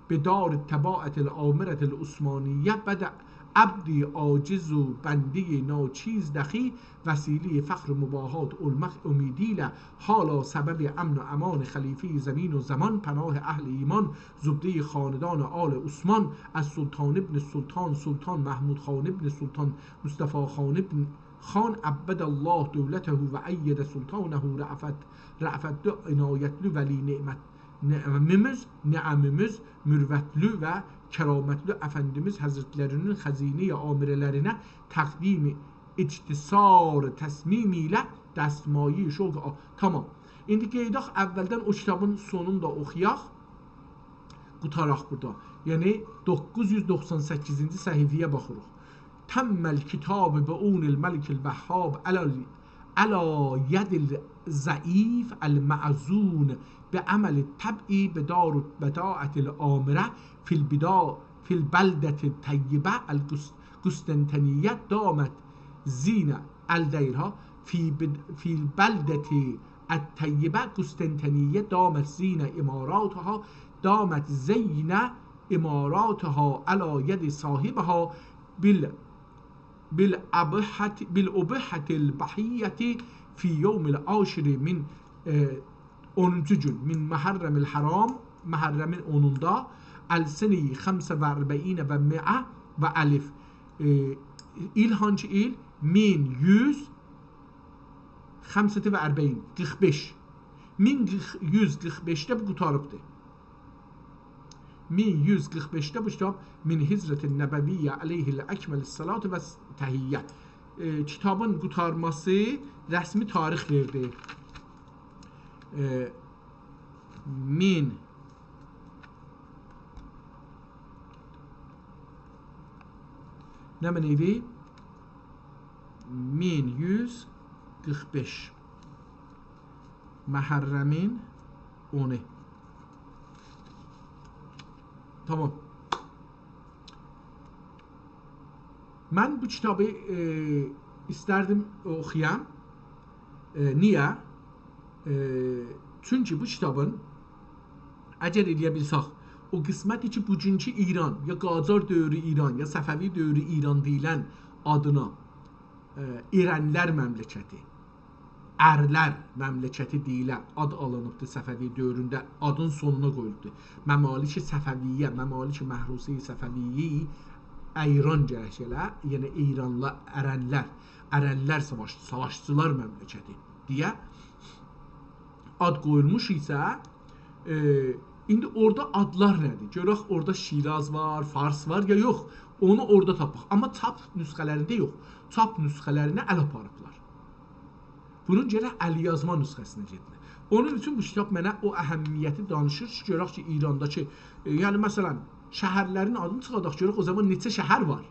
bi dar təbaət el-amirət el-Osmaniyyə bədə abdi aciz و بندی ناچیز دخی وسیله فخر مباهات olmaq امیدیlə حالا سبب امن و امان خلیفه زمین و زمان پناه اهل ایمان زبده خاندان آل عثمان از سلطان ابن سلطان سلطان محمود خان ابن سلطان مصطفی خان ابن خان عبد الله دولته و اید سلطانه رعفت عنایتلü veli ni'amimiz mürvətlü və kəramətli Əfəndimiz Həzrətlərinin xəzinə-i amirələrinə təqdim-i ictisar təsmimi ilə dəstmayi şoq. Tamam. İndi qeydaq əvvəldən o kitabın sonunu da oxuyaq. qutaraq burada. Yəni 998-ci səhifəyə baxırıq. Təmməl kitab və unil məlikil vəhhab əla yədil zəif əl-mə'zun بعمل الطبع بدار بداعة الآمرة في البلدة الطيبة القسطنطينية دامت زينة الديرها في البلدة الطيبة قسطنطينية دامت زينة إماراتها على يد صاحبها بالأبحة البحية في يوم العاشر من 10. gün min Muharremil Haram, Muharremin 10'unda el-sene 45 ve 100 ve alif. İl hangi il? 1145 45. 1145'te bu qutarıbdır. 1145'te bu kitab min Hicretin Nebeviyye aleyhil ekmelis salatu ve tehiyyə. Kitabın qutarması rəsmi tarix verdi. Min ne neydi? 1145 Muharremin 10'u. Tamam. Ben bu kitabı isterdim okuyam. Niye? Çünki bu kitabın əgər eləyə bilsək, o qisməti ki, bugünkü İran, ya Qacar dövrü İran, ya Səfəvi dövrü İran deyilən adına İrənlər məmləkəti, Ərlər məmləkəti deyilən ad alınıbdır Səfəvi dövründə, adın sonuna qoyulubdur. Məmalik-i Səfəviyyə, Məmalik-i Məhrusi-i Səfəviyyi İran gərəkələ, yəni İranla Ərənlər savaşçılar məmləkəti deyə ad qoyulmuş isə indi orada adlar nədir? Görək orada Şiraz var, Fars var ya yox. Onu orada tapaq. Amma çap nüsxələrində yox. Çap nüsxələrinə əl aparıblar. Bunun gərək əlyazma nüsxəsinə gedilir. Onun üçün bu kitab mənə o əhəmiyyəti danışır ki, görək ki, İrandakı, yəni məsələn, şəhərlərin adını çıxadaq, görək o zaman neçə şəhər var?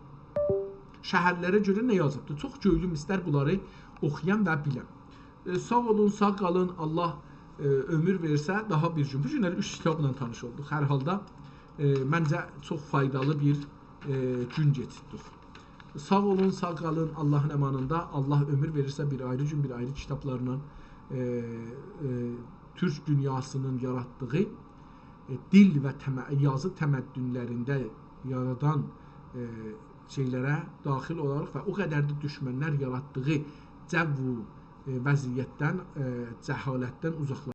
Şəhərlərə görə nə yazıbdır? Çox göylüm istər bunları oxuyan və biləm. Sağ olun, sağ qalın, Allah ömür versə daha bir gün. Bu günləri 3 kitabla tanış olduq. Hər halda məncə çox faydalı bir gün geçirdik. Sağ olun, sağ qalın, Allahın əmanında. Allah ömür verirsə bir ayrı gün, bir ayrı kitablarla Türk dünyasının yaratdığı dil və yazı təməddünlərində yaradan şeylərə daxil olaraq və o qədər də düşmənlər yaratdığı cəvv vəziyyətdən, cəhalətdən uzaqlaşırıq.